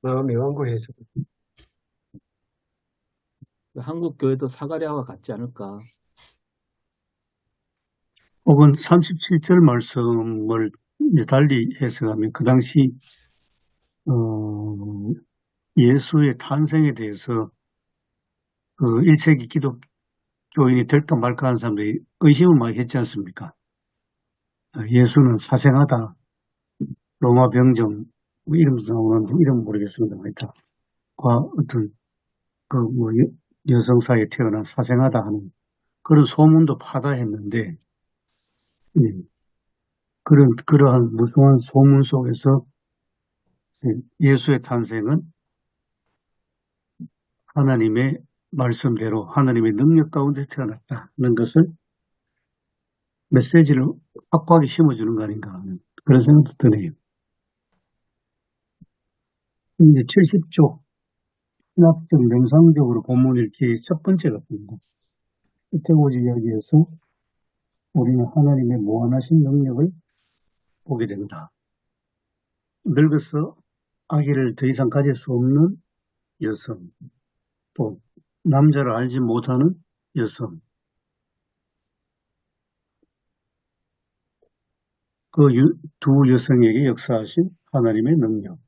S6: 마음이 완고해서.
S5: 한국 교회도 사가랴와 같지 않을까.
S7: 혹은 37절 말씀을 이제 달리 해석하면 그 당시 예수의 탄생에 대해서 그 1세기 기독교인이 될까 말까 하는 사람들이 의심을 많이 했지 않습니까? 예수는 사생하다, 로마 병정 뭐 이름도 나오는데 이름 모르겠습니다. 하여튼 어떤 그 뭐 여성 사이에 태어난 사생하다 하는 그런 소문도 파다했는데 그러한 무성한 소문 속에서 예수의 탄생은 하나님의 말씀대로 하나님의 능력 가운데 태어났다는 것을 메시지를 확고하게 심어주는 거 아닌가 하는 그런 생각도 드네요. 이제 70조 신학적 명상적으로 본문 읽기의 첫 번째 같습니다. 태고지 이야기에서 우리는 하나님의 무한하신 능력을 보게 된다. 늙어서 아기를 더 이상 가질 수 없는 여성, 또 남자를 알지 못하는 여성, 그 두 여성에게 역사하신 하나님의 능력.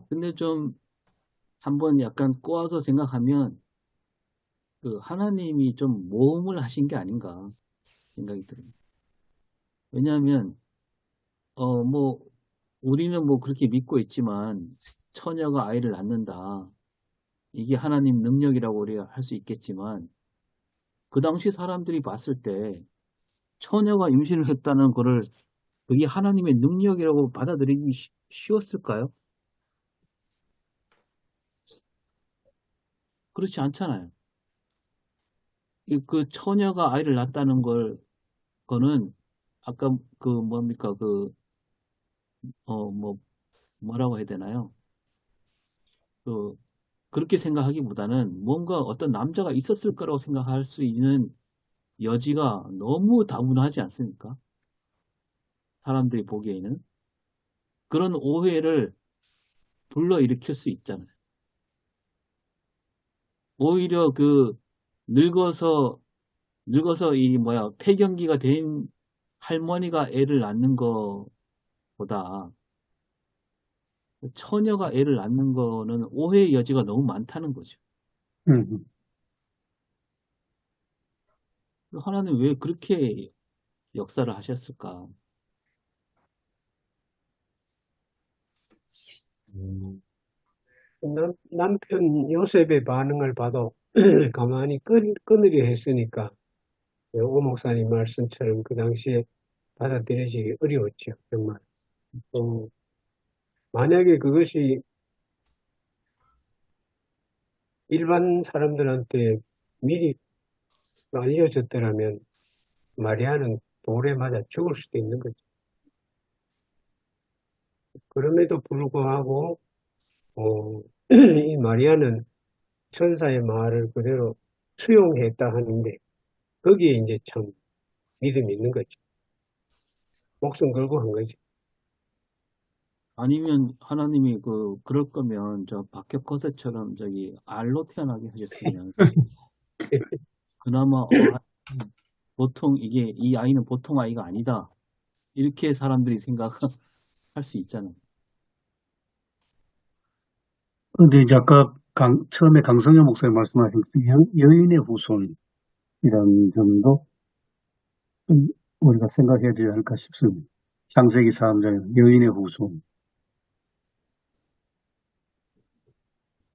S5: 근데 좀 한번 약간 꼬아서 생각하면 그 하나님이 좀 모험을 하신 게 아닌가 생각이 들어요. 왜냐하면 뭐 우리는 뭐 그렇게 믿고 있지만 처녀가 아이를 낳는다. 이게 하나님 능력이라고 우리가 할 수 있겠지만 그 당시 사람들이 봤을 때 처녀가 임신을 했다는 거를 그게 하나님의 능력이라고 받아들이기 쉬웠을까요? 그렇지 않잖아요. 그 처녀가 아이를 낳았다는 거는 아까 그 뭡니까 뭐라고 해야 되나요? 그렇게 생각하기보다는 뭔가 어떤 남자가 있었을 거라고 생각할 수 있는 여지가 너무 다분하지 않습니까? 사람들이 보기에는 그런 오해를 불러일으킬 수 있잖아요. 오히려 늙어서 이 폐경기가 된 할머니가 애를 낳는 것보다 처녀가 애를 낳는 거는 오해의 여지가 너무 많다는 거죠. 하나님 왜 그렇게 역사를 하셨을까?
S6: 남편 요셉의 반응을 봐도 가만히 끊으려 했으니까 오 목사님 말씀처럼 그 당시에 받아들여지기 어려웠죠. 정말. 만약에 그것이 일반 사람들한테 미리 알려졌더라면 마리아는 돌에 맞아 죽을 수도 있는 거죠. 그럼에도 불구하고 이 마리아는 천사의 말을 그대로 수용했다 하는데 거기에 이제 참 믿음이 있는 거죠. 목숨 걸고 한 거죠.
S5: 아니면 하나님이 그럴 거면 저 박혁거세처럼 알로 태어나게 하셨으면 그나마 보통 이 아이는 보통 아이가 아니다 이렇게 사람들이 생각할 수 있잖아요.
S7: 그런데 이제 아까 처음에 강성현 목사님 말씀하신 여인의 후손이라는 점도 좀 우리가 생각해야 되지 않을까 싶습니다. 창세기 4장에 여인의 후손.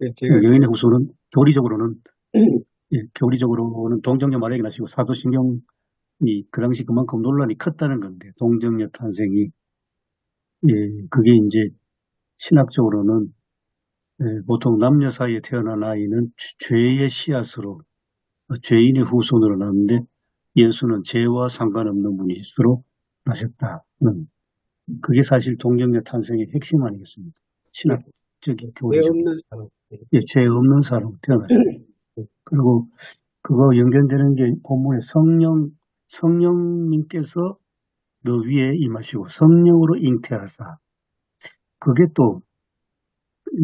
S7: 여인의 후손은 교리적으로는 동정녀 마리아가 나시고 사도신경이 그 당시 그만큼 논란이 컸다는 건데 동정녀 탄생이 그게 이제 신학적으로는 보통 남녀 사이에 태어난 아이는 죄의 씨앗으로 죄인의 후손으로 나왔는데 예수는 죄와 상관없는 분이시로 나셨다는 그게 사실 동정녀 탄생의 핵심 아니겠습니까? 신학적인 교리적으로. 죄 없는 사람 태어나셨다. 그리고 그거 연결되는 게 본문에 성령님께서 너 위에 임하시고 성령으로 잉태하사. 그게 또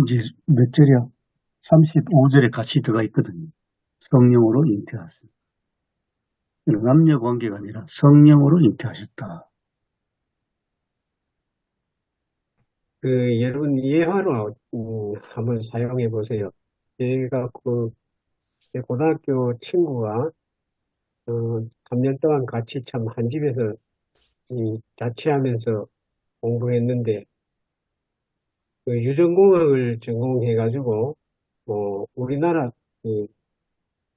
S7: 이제 몇 절이야? 35절에 같이 들어가 있거든요. 성령으로 잉태하사. 남녀 관계가 아니라 성령으로 잉태하셨다.
S6: 여러분 예화로 한번 사용해 보세요. 제가 제 고등학교 친구가 3년 동안 같이 참 한 집에서 자취하면서 공부했는데 유전공학을 전공해가지고 우리나라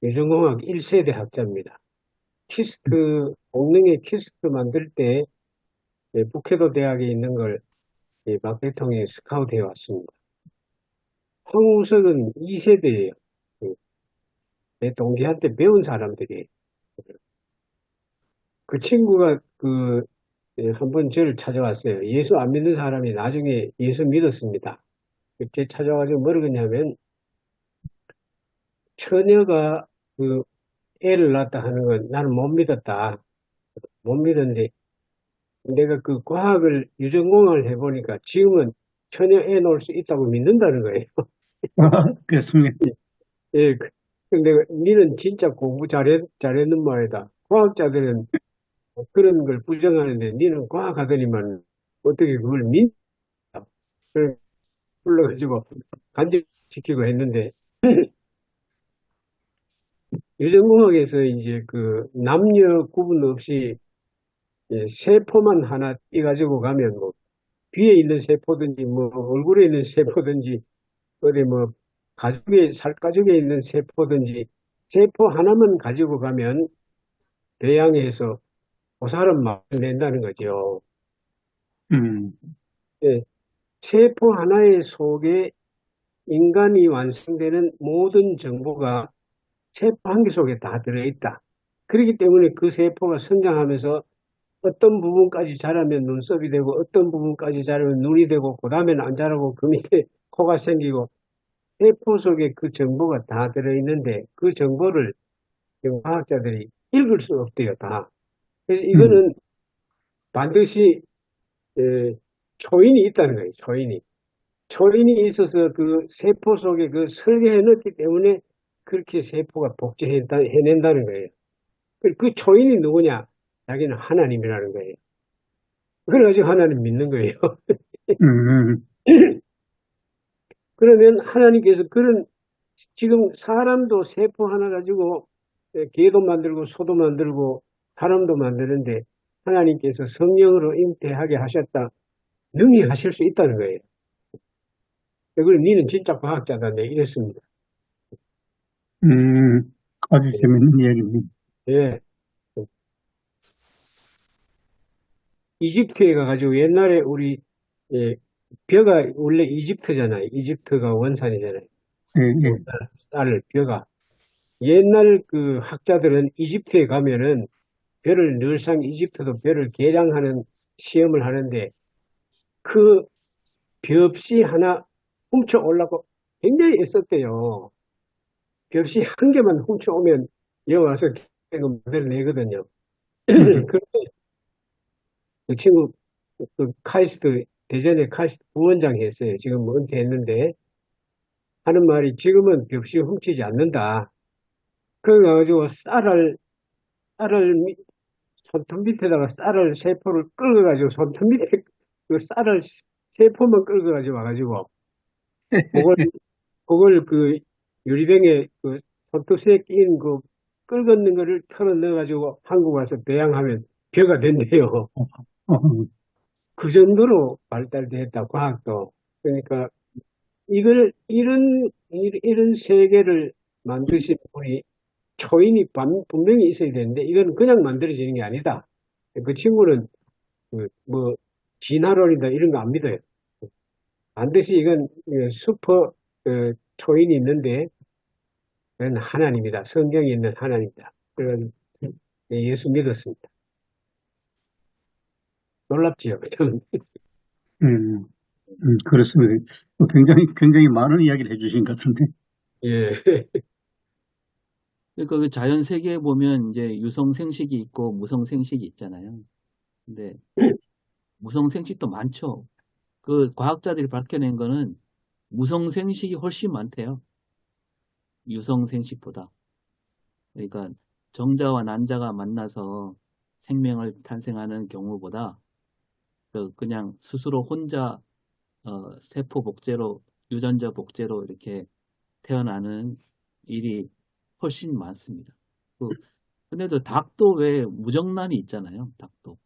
S6: 유전공학 1세대 학자입니다. 공능의 키스트 만들 때 북해도 대학에 있는 걸 박 대통령이 스카우트 해왔습니다. 황우석은 2세대예요. 내 동기한테 배운 사람들이에요. 그 친구가 한번 저를 찾아왔어요. 예수 안 믿는 사람이 나중에 예수 믿었습니다. 그때 찾아와가지고 뭐라 그러냐면 처녀가 애를 낳았다 하는 건 나는 못 믿었다. 못 믿었는데 내가 과학을 유전공학을 해보니까 지금은 처녀 애 놓을 수 있다고 믿는다는 거예요.
S7: 그렇습니다.
S6: 예, 근데 니는 진짜 공부 잘했는 말이다. 과학자들은 그런 걸 부정하는데 니는 과학하더니만 어떻게 그걸 믿냐. 그래서 불러가지고 간접시키고 했는데 유전공학에서 이제 남녀 구분 없이 세포만 하나 띄가지고 가면 귀에 있는 세포든지 얼굴에 있는 세포든지 어디 살가죽에 있는 세포든지 세포 하나만 가지고 가면 배양해서 그 사람 만든다는 거죠. 예, 세포 하나의 속에 인간이 완성되는 모든 정보가 세포 한 개 속에 다 들어있다. 그렇기 때문에 그 세포가 성장하면서 어떤 부분까지 자라면 눈썹이 되고 어떤 부분까지 자라면 눈이 되고 그 다음에는 안 자라고 그 밑에 코가 생기고 세포 속에 그 정보가 다 들어있는데 그 정보를 지금 과학자들이 읽을 수 없대요, 다. 그래서 이거는 반드시 초인이 있다는 거예요, 초인이. 초인이 있어서 그 세포 속에 설계해 놓기 때문에 그렇게 세포가 복제해낸다는 거예요. 그 초인이 누구냐? 자기는 하나님이라는 거예요. 그래가지고 하나님 믿는 거예요. 그러면 하나님께서 지금 사람도 세포 하나 가지고 개도 만들고 소도 만들고 사람도 만드는데 하나님께서 성령으로 잉태하게 하셨다. 능히 하실 수 있다는 거예요. 그걸 니는 진짜 과학자다. 네, 이랬습니다.
S7: 아주 재밌는 이야기입니다.
S6: 예. 이집트에 가가지고 옛날에 우리 벼가 원래 이집트잖아요. 이집트가 원산이잖아요.
S7: 예.
S6: 쌀, 벼가. 옛날 학자들은 이집트에 가면은 벼를 늘상 이집트도 벼를 개량하는 시험을 하는데 그 벽시 하나 훔쳐 올라고 굉장히 애썼대요. 벽시 한 개만 훔쳐 오면 여기 와서 만들어내거든요. 그런데 그 친구 대전에 카이스트 부원장 했어요. 지금 은퇴했는데 하는 말이 지금은 벽시 훔치지 않는다. 그래가지고 쌀을 손톱 밑에다가 세포를 끌어가지고 손톱 밑에 세포만 끌어가지고 와가지고 그걸 유리병에 손톱새에 끼인 끓는 거를 털어 넣어가지고 한국 와서 배양하면 벼가 된대요. 그 정도로 발달됐다, 과학도. 그러니까 이런 세계를 만드신 분이 초인이 분명히 있어야 되는데 이건 그냥 만들어지는 게 아니다. 그 친구는 진화론이다 이런 거 안 믿어요. 반드시 이건 슈퍼 초인이 있는데 그건 하나님이다. 성경에 있는 하나님이다. 그래서 예수 믿었습니다. 놀랍지요.
S7: 그렇습니다. 굉장히 많은 이야기를 해주신 것 같은데.
S6: 예.
S5: 그러니까 그 자연 세계에 보면 이제 유성 생식이 있고 무성 생식이 있잖아요. 근데 무성 생식도 많죠. 그 과학자들이 밝혀낸 거는 무성 생식이 훨씬 많대요. 유성 생식보다. 그러니까 정자와 난자가 만나서 생명을 탄생하는 경우보다 그냥 스스로 혼자 세포 복제로 유전자 복제로 이렇게 태어나는 일이 훨씬 많습니다. 근데도 닭도 왜 무정란이 있잖아요. 닭도.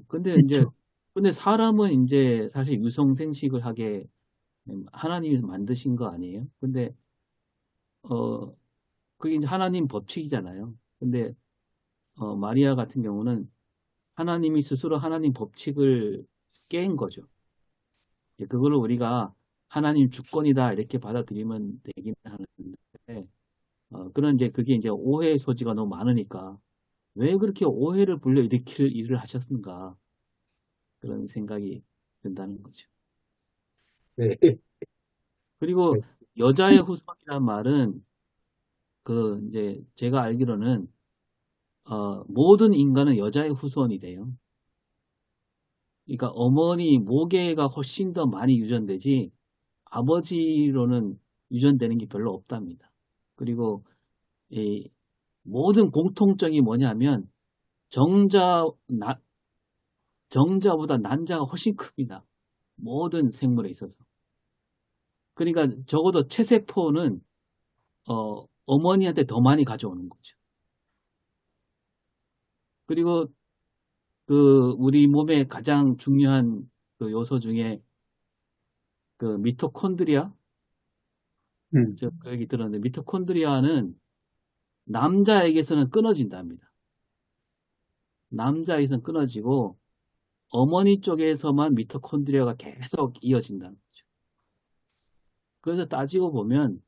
S5: 근데 이제
S7: 그렇죠.
S5: 근데 사람은 이제 사실 유성 생식을 하게 하나님이 만드신 거 아니에요? 근데 그게 이제 하나님 법칙이잖아요. 근데 마리아 같은 경우는 하나님이 스스로 하나님 법칙을 깬 거죠. 그거를 우리가 하나님 주권이다 이렇게 받아들이면 되긴 하는데 그런 이제 그게 이제 오해의 소지가 너무 많으니까 왜 그렇게 오해를 불러일으킬 일을 하셨는가 그런 생각이 든다는 거죠.
S6: 네.
S5: 그리고 여자의 후손이란 말은 이제 제가 알기로는 모든 인간은 여자의 후손이 돼요. 그러니까 어머니 모계가 훨씬 더 많이 유전되지 아버지로는 유전되는 게 별로 없답니다. 그리고 이 모든 공통점이 뭐냐면 정자보다 난자가 훨씬 큽니다. 모든 생물에 있어서. 그러니까 적어도 체세포는 어머니한테 더 많이 가져오는 거죠. 그리고 우리 몸의 가장 중요한 그 요소 중에 그 미토콘드리아 저 얘기 들었는데 미토콘드리아는 남자에게서는 끊어진답니다. 남자에게서는 끊어지고 어머니 쪽에서만 미토콘드리아가 계속 이어진다는 거죠. 그래서 따지고 보면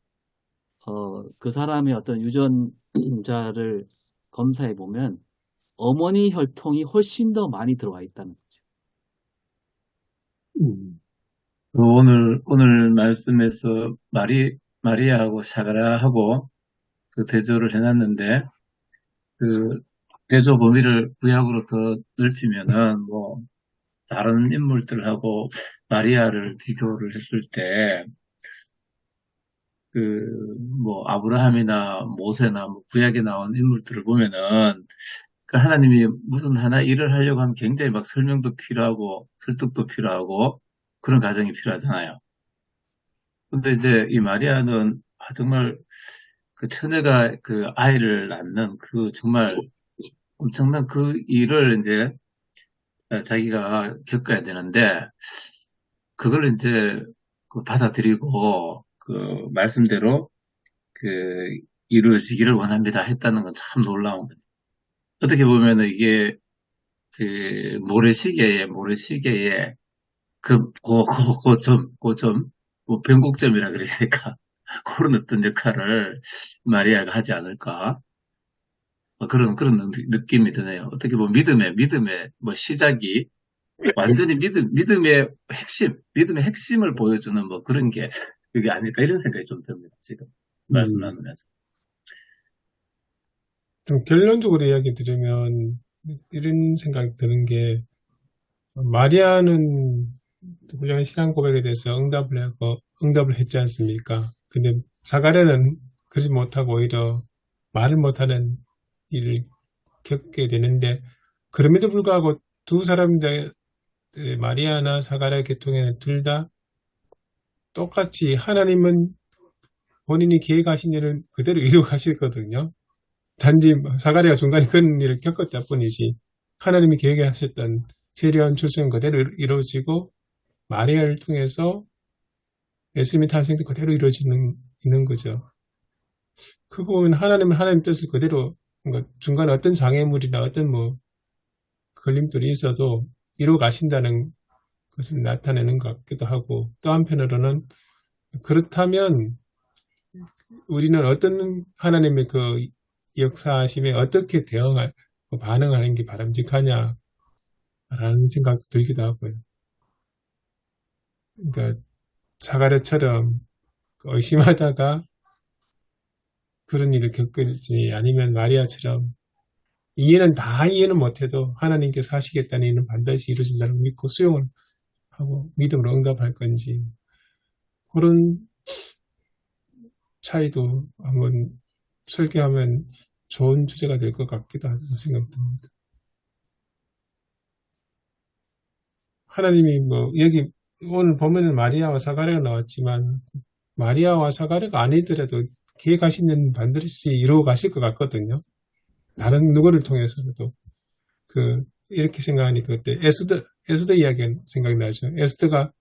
S5: 그 사람의 어떤 유전자를 검사해 보면 어머니 혈통이 훨씬 더 많이 들어와 있다는 거죠.
S8: 오늘 말씀에서 마리아하고 사가랴하고 그 대조를 해놨는데, 그 대조 범위를 구약으로 더 넓히면은, 다른 인물들하고 마리아를 비교를 했을 때, 아브라함이나 모세나 구약에 나온 인물들을 보면은, 그 하나님이 무슨 하나 일을 하려고 하면 굉장히 막 설명도 필요하고, 설득도 필요하고, 그런 과정이 필요하잖아요. 근데 이제 이 마리아는 정말 그 처녀가 그 아이를 낳는 그 정말 엄청난 그 일을 이제 자기가 겪어야 되는데, 그걸 이제 받아들이고 그 말씀대로 그 이루어지기를 원합니다 했다는 건 참 놀라운 거예요. 어떻게 보면 이게 그 모래시계에 고점, 변곡점이라 그러니까 그런 어떤 역할을 마리아가 하지 않을까. 그런 느낌이 드네요. 어떻게 보면 믿음의 시작이 완전히 믿음의 핵심을 보여주는 그런 게 그게 아닐까 이런 생각이 좀 듭니다. 지금 말씀 나누면서.
S3: 좀 결론적으로 이야기 드리면 이런 생각이 드는 게 마리아는 훌륭한 신앙 고백에 대해서 응답을 했지 않습니까? 근데 사가랴는 그러지 못하고 오히려 말을 못하는 일을 겪게 되는데 그럼에도 불구하고 두 사람들 마리아나 사가랴 계통에는 둘 다 똑같이 하나님은 본인이 계획하신 일을 그대로 이루어가시거든요. 단지 사가랴가 중간에 그런 일을 겪었다 뿐이지 하나님이 계획하셨던 세례요한 출생은 그대로 이루어지고 마리아를 통해서 예수님의 탄생도 그대로 이루어지는 거죠. 그거 보면 하나님은 하나님 뜻을 그대로 중간에 어떤 장애물이나 어떤 걸림돌이 있어도 이루어 가신다는 것을 나타내는 것 같기도 하고 또 한편으로는 그렇다면 우리는 어떤 하나님의 그 역사하심에 어떻게 반응하는 게 바람직하냐라는 생각도 들기도 하고요. 그러니까 사가랴처럼 의심하다가 그런 일을 겪을지 아니면 마리아처럼 이해는 못해도 하나님께서 하시겠다는 일은 반드시 이루어진다는 걸 믿고 수용을 하고 믿음으로 응답할 건지 그런 차이도 한번 설계하면 좋은 주제가 될 것 같기도 하는 생각이 듭니다. 하나님이 뭐 여기 오늘 보면은 마리아와 사가랴가 나왔지만 마리아와 사가랴가 아니더라도 계획하신 일은 반드시 이루어 가실 것 같거든요. 다른 누구를 통해서라도 이렇게 생각하니까 그때 에스더 이야기가 생각이 나죠. 에스더가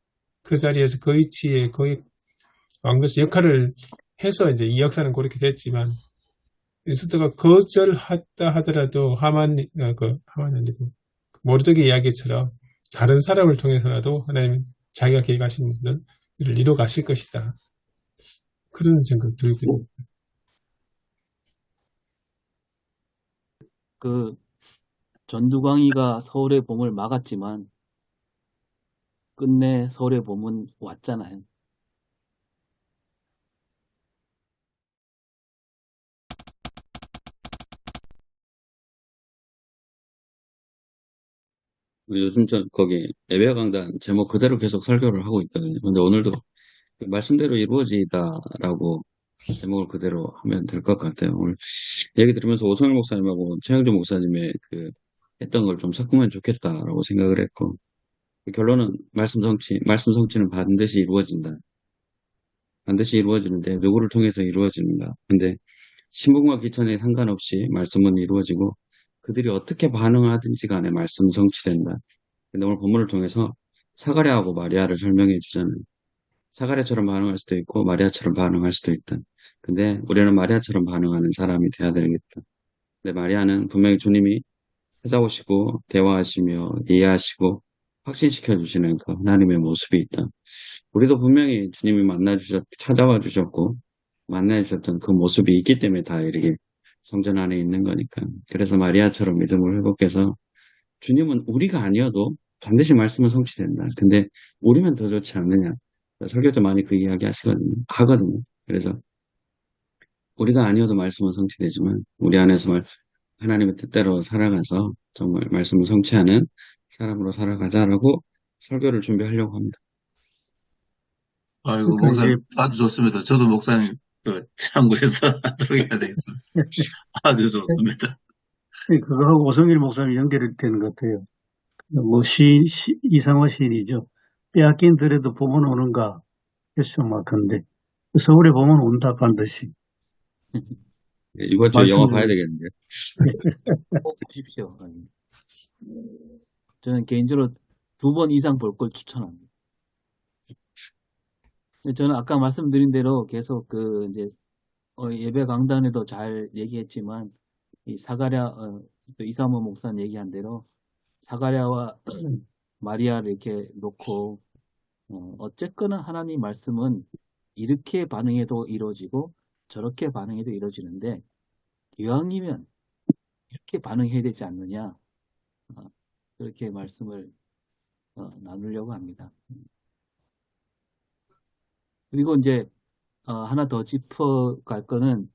S3: 그 자리에서 그 위치에 거의 왕으로서 역할을 해서 이제 이 역사는 그렇게 됐지만 에스더가 거절했다 하더라도 하만이 아니고 모르드게 이야기처럼 다른 사람을 통해서라도 하나님은 자기가 계획하신 일을 이루어 가실 것이다. 그런 생각 들게 됩니다.
S5: 그 전두광이가 서울의 봄을 막았지만 끝내 서울의 봄은 왔잖아요.
S1: 요즘 거기 예배 강단 제목 그대로 계속 설교를 하고 있거든요. 근데 오늘도 그 말씀대로 이루어지다라고 제목을 그대로 하면 될 것 같아요. 오늘 얘기 들으면서 오성일 목사님하고 최영준 목사님의 했던 걸 좀 섞으면 좋겠다라고 생각을 했고, 결론은 말씀 성취는 반드시 이루어진다. 반드시 이루어지는데 누구를 통해서 이루어지는가. 근데 신분과 기천에 상관없이 말씀은 이루어지고 그들이 어떻게 반응하든지 간에 말씀 성취된다. 근데 오늘 본문을 통해서 사가랴하고 마리아를 설명해 주잖아요. 사가랴처럼 반응할 수도 있고 마리아처럼 반응할 수도 있다. 근데 우리는 마리아처럼 반응하는 사람이 돼야 되겠다. 근데 마리아는 분명히 주님이 찾아오시고 대화하시며 이해하시고 확신시켜 주시는 그 하나님의 모습이 있다. 우리도 분명히 주님이 찾아와 주셨고 만나 주셨던 그 모습이 있기 때문에 다 이렇게 성전 안에 있는 거니까. 그래서 마리아처럼 믿음을 회복해서 주님은 우리가 아니어도 반드시 말씀은 성취된다. 근데 우리면 더 좋지 않느냐. 설교도 많이 그 이야기 하거든요. 그래서 우리가 아니어도 말씀은 성취되지만 우리 안에서 하나님의 뜻대로 살아가서 정말 말씀을 성취하는 사람으로 살아가자라고 설교를 준비하려고 합니다.
S8: 아이고, 목사님, 아주 좋습니다. 저도 목사님, 참고해서 하도록 해야 되겠습니다. 아주 좋습니다.
S7: 그거하고 오성일 목사님 연결이 되는 것 같아요. 뭐 이상화 시인이죠. 빼앗긴 들에도 봄은 오는가 퀘스천마크인데 서울에 봄은 온다 반드시.
S1: 이번 주에 영화 봐야 되겠는데.
S5: 꼭 보십시오. 저는 개인적으로 2번 이상 볼 걸 추천합니다. 저는 아까 말씀드린 대로 계속 이제 예배 강단에도 잘 얘기했지만 이 사가랴 또 이사모 목사님 얘기한 대로 사가랴와 마리아를 이렇게 놓고 어쨌거나 하나님 말씀은 이렇게 반응해도 이루어지고 저렇게 반응해도 이루어지는데 이왕이면 이렇게 반응해야 되지 않느냐 그렇게 말씀을 나누려고 합니다. 그리고 이제 하나 더 짚어갈 거는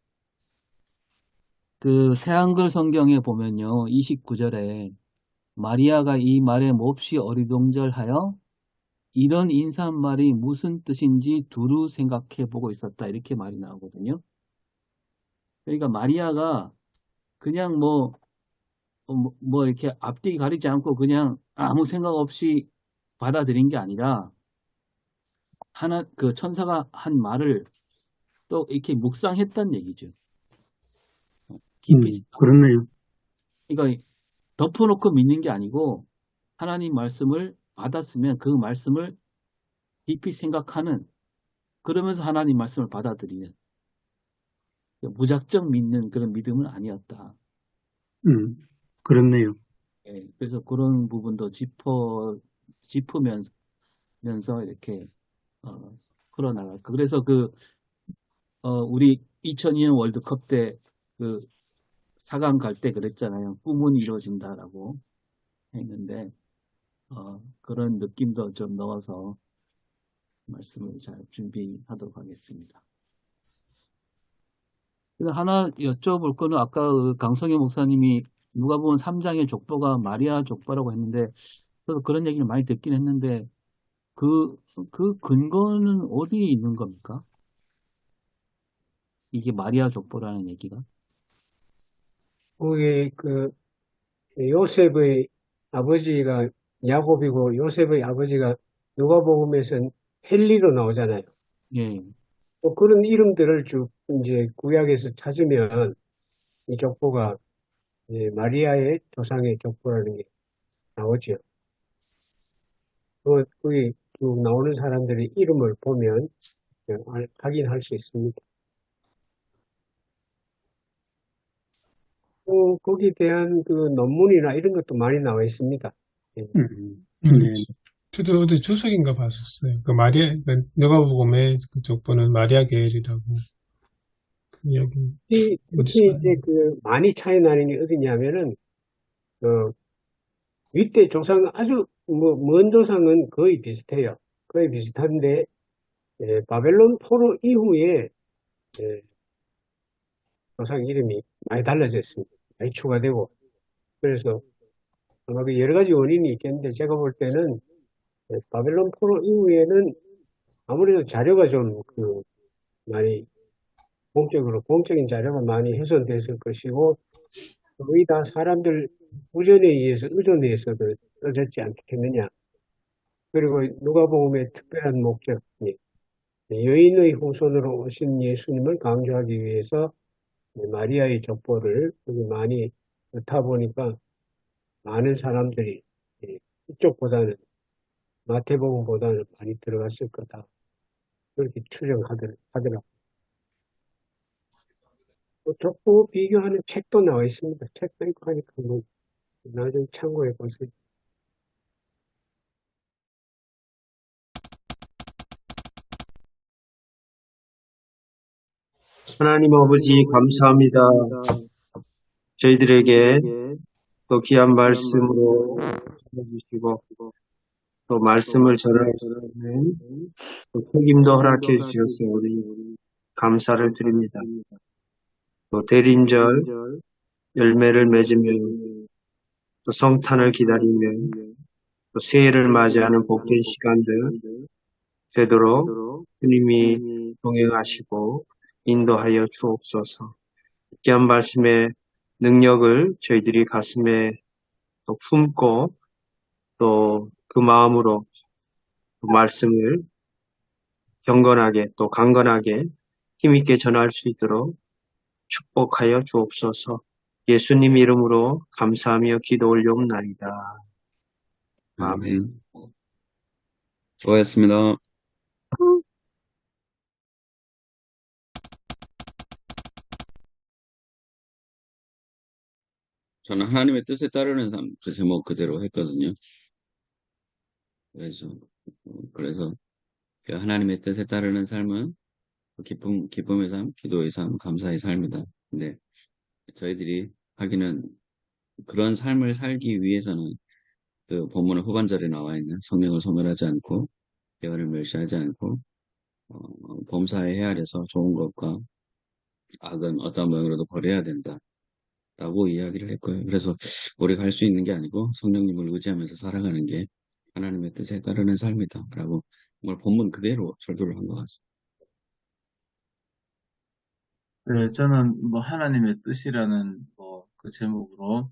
S5: 그 새한글 성경에 보면요 29절에 마리아가 이 말에 몹시 어리둥절하여 이런 인사말이 무슨 뜻인지 두루 생각해 보고 있었다 이렇게 말이 나오거든요. 그러니까 마리아가 그냥 뭐 이렇게 앞뒤 가리지 않고 그냥 아무 생각 없이 받아들인 게 아니라 그 천사가 한 말을 또 이렇게 묵상했단 얘기죠. 깊이
S7: 그렇네요.
S5: 그러니까 덮어놓고 믿는 게 아니고 하나님 말씀을 받았으면 그 말씀을 깊이 생각하는 그러면서 하나님 말씀을 받아들이는 무작정 믿는 그런 믿음은 아니었다.
S7: 그렇네요.
S5: 예, 그래서 그런 부분도 짚으면서 이렇게 풀어나갈 거. 그래서 우리 2002년 월드컵 때 4강 갈 때 그랬잖아요. 꿈은 이루어진다라고 했는데 그런 느낌도 좀 넣어서 말씀을 잘 준비하도록 하겠습니다. 하나 여쭤볼 거는 아까 강성현 목사님이 누가복음 3장의 족보가 마리아 족보라고 했는데 저도 그런 얘기를 많이 듣긴 했는데 그 근거는 어디에 있는 겁니까? 이게 마리아 족보라는 얘기가?
S6: 거기 요셉의 아버지가 야곱이고 요셉의 아버지가 누가복음에서는 헬리로 나오잖아요.
S5: 예.
S6: 뭐 그런 이름들을 쭉 이제 구약에서 찾으면 이 족보가 마리아의 조상의 족보라는 게 나오죠. 거기 쭉 나오는 사람들의 이름을 보면 확인할 수 있습니다. 거기에 대한 그 논문이나 이런 것도 많이 나와 있습니다. 예.
S7: 네.
S3: 저도 어디 주석인가 봤었어요. 그 마리아, 그 누가복음의 그 족보는 마리아 계열이라고. 그 이야기.
S6: 특히
S3: 어디서
S6: 이제 많이 차이 나는 게 어디냐면은, 윗대 조상, 아주, 먼 조상은 거의 비슷해요. 거의 비슷한데, 바벨론 포로 이후에, 조상 이름이 많이 달라졌습니다. 많이 추가되고. 그래서 아마 그 여러 가지 원인이 있겠는데, 제가 볼 때는, 바벨론 포로 이후에는 아무래도 자료가 좀, 많이, 공적인 자료가 많이 훼손됐을 것이고, 거의 다 사람들 의존에 의해서도 써졌지 않겠느냐. 그리고 누가복음의 특별한 목적, 여인의 후손으로 오신 예수님을 강조하기 위해서 마리아의 족보를 여기 많이 넣다 보니까 많은 사람들이 이쪽보다는 마태복음보다는 많이 들어갔을 거다. 그렇게 추정하더라고요. 족보 비교하는 책도 나와 있습니다. 책도 있고 하니까 뭐 나중에 참고해 보세요.
S2: 하나님 아버지 감사합니다. 저희들에게 또 귀한 말씀으로 전해주시고 또 말씀을 전하는 또 책임도 허락해 주셔서 우리 감사를 드립니다. 또 대림절 열매를 맺으며 또 성탄을 기다리며 또 새해를 맞이하는 복된 시간들 되도록 주님이 동행하시고 인도하여 주옵소서. 귀한 말씀의 능력을 저희들이 가슴에 또 품고 또 그 마음으로 말씀을 경건하게 또 강건하게 힘있게 전할 수 있도록 축복하여 주옵소서. 예수님 이름으로 감사하며 기도 올려옵나이다. 아멘.
S1: 수고하셨습니다. 저는 하나님의 뜻에 따르는 삶, 그 제목 그대로 했거든요. 그래서 그 하나님의 뜻에 따르는 삶은 기쁨의 삶, 기도의 삶, 감사의 삶이다. 근데 저희들이 하기는 그런 삶을 살기 위해서는 그 본문의 후반절에 나와 있는 성령을 소멸하지 않고 예언을 멸시하지 않고 범사에 헤아려서 좋은 것과 악은 어떤 모양으로도 버려야 된다. 라고 이야기를 했고요. 그래서 우리가 할 수 있는 게 아니고 성령님을 의지하면서 살아가는 게 하나님의 뜻에 따르는 삶이다. 라고 정말 본문 그대로 설교를 한 것 같습니다.
S8: 네, 저는 뭐 하나님의 뜻이라는 그 제목으로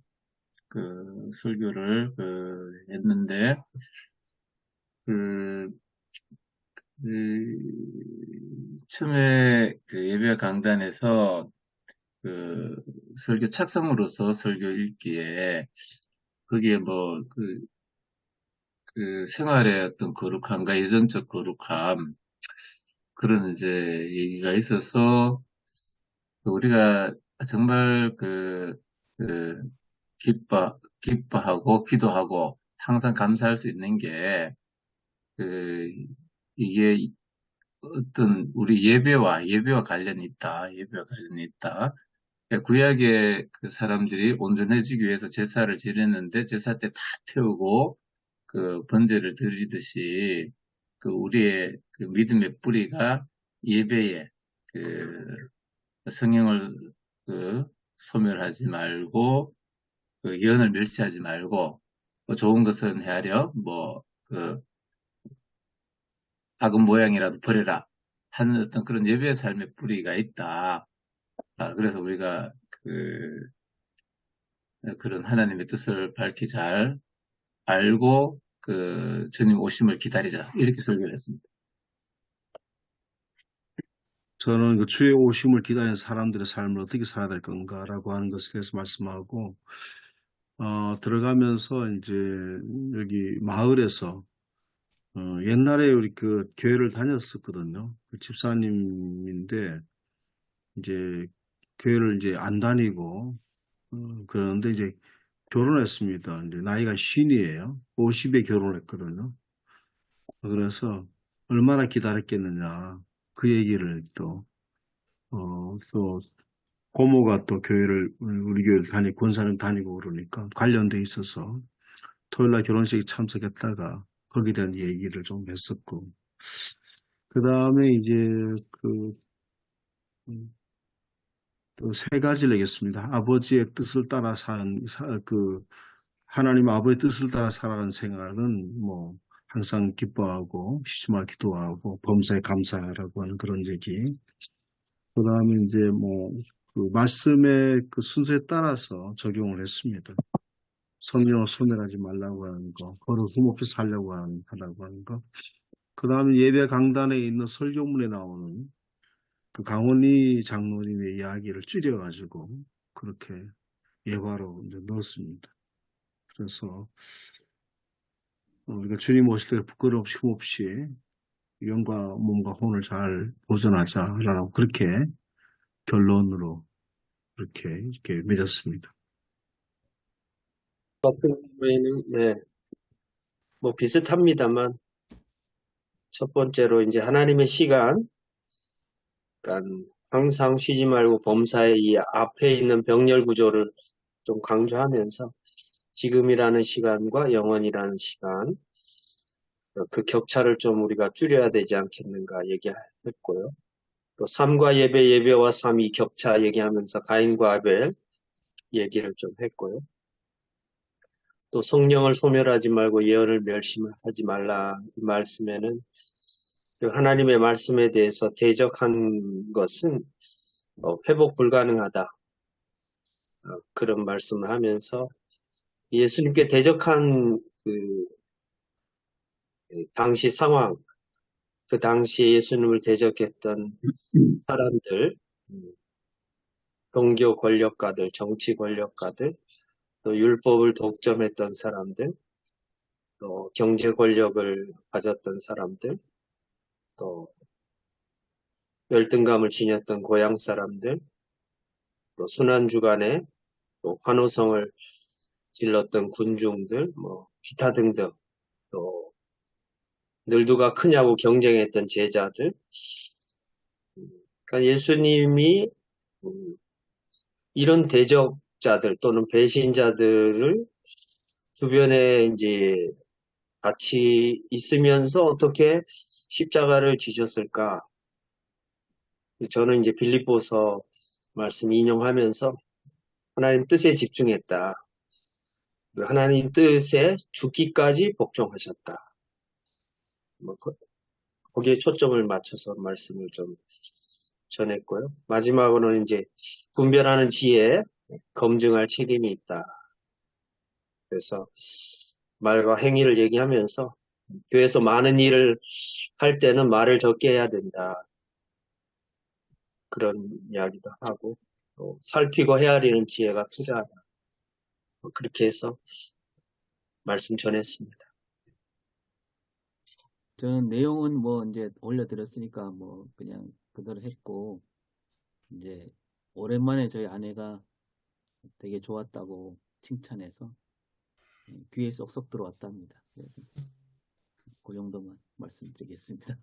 S8: 설교를 했는데 그 처음에 예배 강단에서 설교 착성으로서 설교 읽기에 거기에 생활의 어떤 거룩함과 예전적 거룩함 그런 이제 얘기가 있어서 우리가 정말 기뻐하고 기도하고 항상 감사할 수 있는 게 이게 어떤 우리 예배와 관련이 있다. 예배와 관련이 있다. 구약의 그 사람들이 온전해지기 위해서 제사를 지냈는데 제사 때 다 태우고 번제를 드리듯이 우리의 믿음의 뿌리가 예배에 성령을 소멸하지 말고 예언을 멸시하지 말고 좋은 것은 헤아려 악은 모양이라도 버려라 하는 어떤 그런 예배의 삶의 뿌리가 있다. 그래서 우리가 그런 하나님의 뜻을 밝히 잘 알고 주님 오심을 기다리자 이렇게 설교를 했습니다.
S4: 저는 그 주의 오심을 기다리는 사람들의 삶을 어떻게 살아야 될 건가라고 하는 것에 대해서 말씀하고, 들어가면서 이제 여기 마을에서, 옛날에 우리 그 교회를 다녔었거든요. 그 집사님인데, 이제 교회를 이제 안 다니고, 그런데 이제 결혼했습니다. 이제 나이가 50이에요. 50에 결혼했거든요. 그래서 얼마나 기다렸겠느냐. 그 얘기를 또 고모가 또 교회를, 우리 교회를 다니고, 권사님 다니고 그러니까 관련돼 있어서 토요일날 결혼식에 참석했다가 거기에 대한 얘기를 좀 했었고, 그 다음에 이제 또 세 가지를 얘기했습니다. 아버지의 뜻을 따라 사는, 하나님 아버지의 뜻을 따라 살아가는 생활은 뭐, 항상 기뻐하고, 시주마 기도하고, 범사에 감사하라고 하는 그런 얘기. 그 다음에 이제 뭐, 그 말씀의 그 순서에 따라서 적용을 했습니다. 성령을 소멸하지 말라고 하는 거, 거를 흠없이 살려고 하라고 하는 거. 그 다음에 예배 강단에 있는 설교문에 나오는 그 강원리 장로님의 이야기를 줄여가지고 그렇게 예화로 이제 넣었습니다. 그래서 우리가 주님 오실 때 부끄러움 없이 영과 몸과 혼을 잘 보존하자라고 그렇게 결론으로 이렇게 맺었습니다.
S2: 같은 경우에는, 네, 뭐 비슷합니다만, 첫 번째로 이제 하나님의 시간, 그러니까 항상 쉬지 말고 범사의 이 앞에 있는 병렬 구조를 좀 강조하면서 지금이라는 시간과 영원이라는 시간, 그 격차를 좀 우리가 줄여야 되지 않겠는가 얘기했고요. 또 삶과 예배, 예배와 삶이 격차 얘기하면서 가인과 아벨 얘기를 좀 했고요. 또 성령을 소멸하지 말고 예언을 멸시하지 말라 이 말씀에는 그 하나님의 말씀에 대해서 대적한 것은 회복 불가능하다. 그런 말씀을 하면서 예수님께 대적한 그 당시 상황, 그 당시에 예수님을 대적했던 사람들, 종교 권력가들, 정치 권력가들, 또 율법을 독점했던 사람들, 또 경제 권력을 가졌던 사람들, 또 열등감을 지녔던 고향 사람들, 또 순환주간에 또 환호성을 질렀던 군중들, 뭐 기타 등등, 또 늘 누가 크냐고 경쟁했던 제자들. 그러니까 예수님이 이런 대적자들 또는 배신자들을 주변에 이제 같이 있으면서 어떻게 십자가를 지셨을까? 저는 이제 빌립보서 말씀 인용하면서 하나님 뜻에 집중했다. 하나님 뜻에 죽기까지 복종하셨다. 뭐 거기에 초점을 맞춰서 말씀을 좀 전했고요. 마지막으로는 이제 분별하는 지혜, 검증할 책임이 있다. 그래서 말과 행위를 얘기하면서 교회에서 많은 일을 할 때는 말을 적게 해야 된다. 그런 이야기도 하고 또 살피고 헤아리는 지혜가 필요하다. 그렇게 해서 말씀 전했습니다.
S5: 저는 내용은 뭐 이제 올려드렸으니까 뭐 그냥 그대로 했고, 이제 오랜만에 저희 아내가 되게 좋았다고 칭찬해서 귀에 쏙쏙 들어왔답니다. 그래서 그 정도만 말씀드리겠습니다.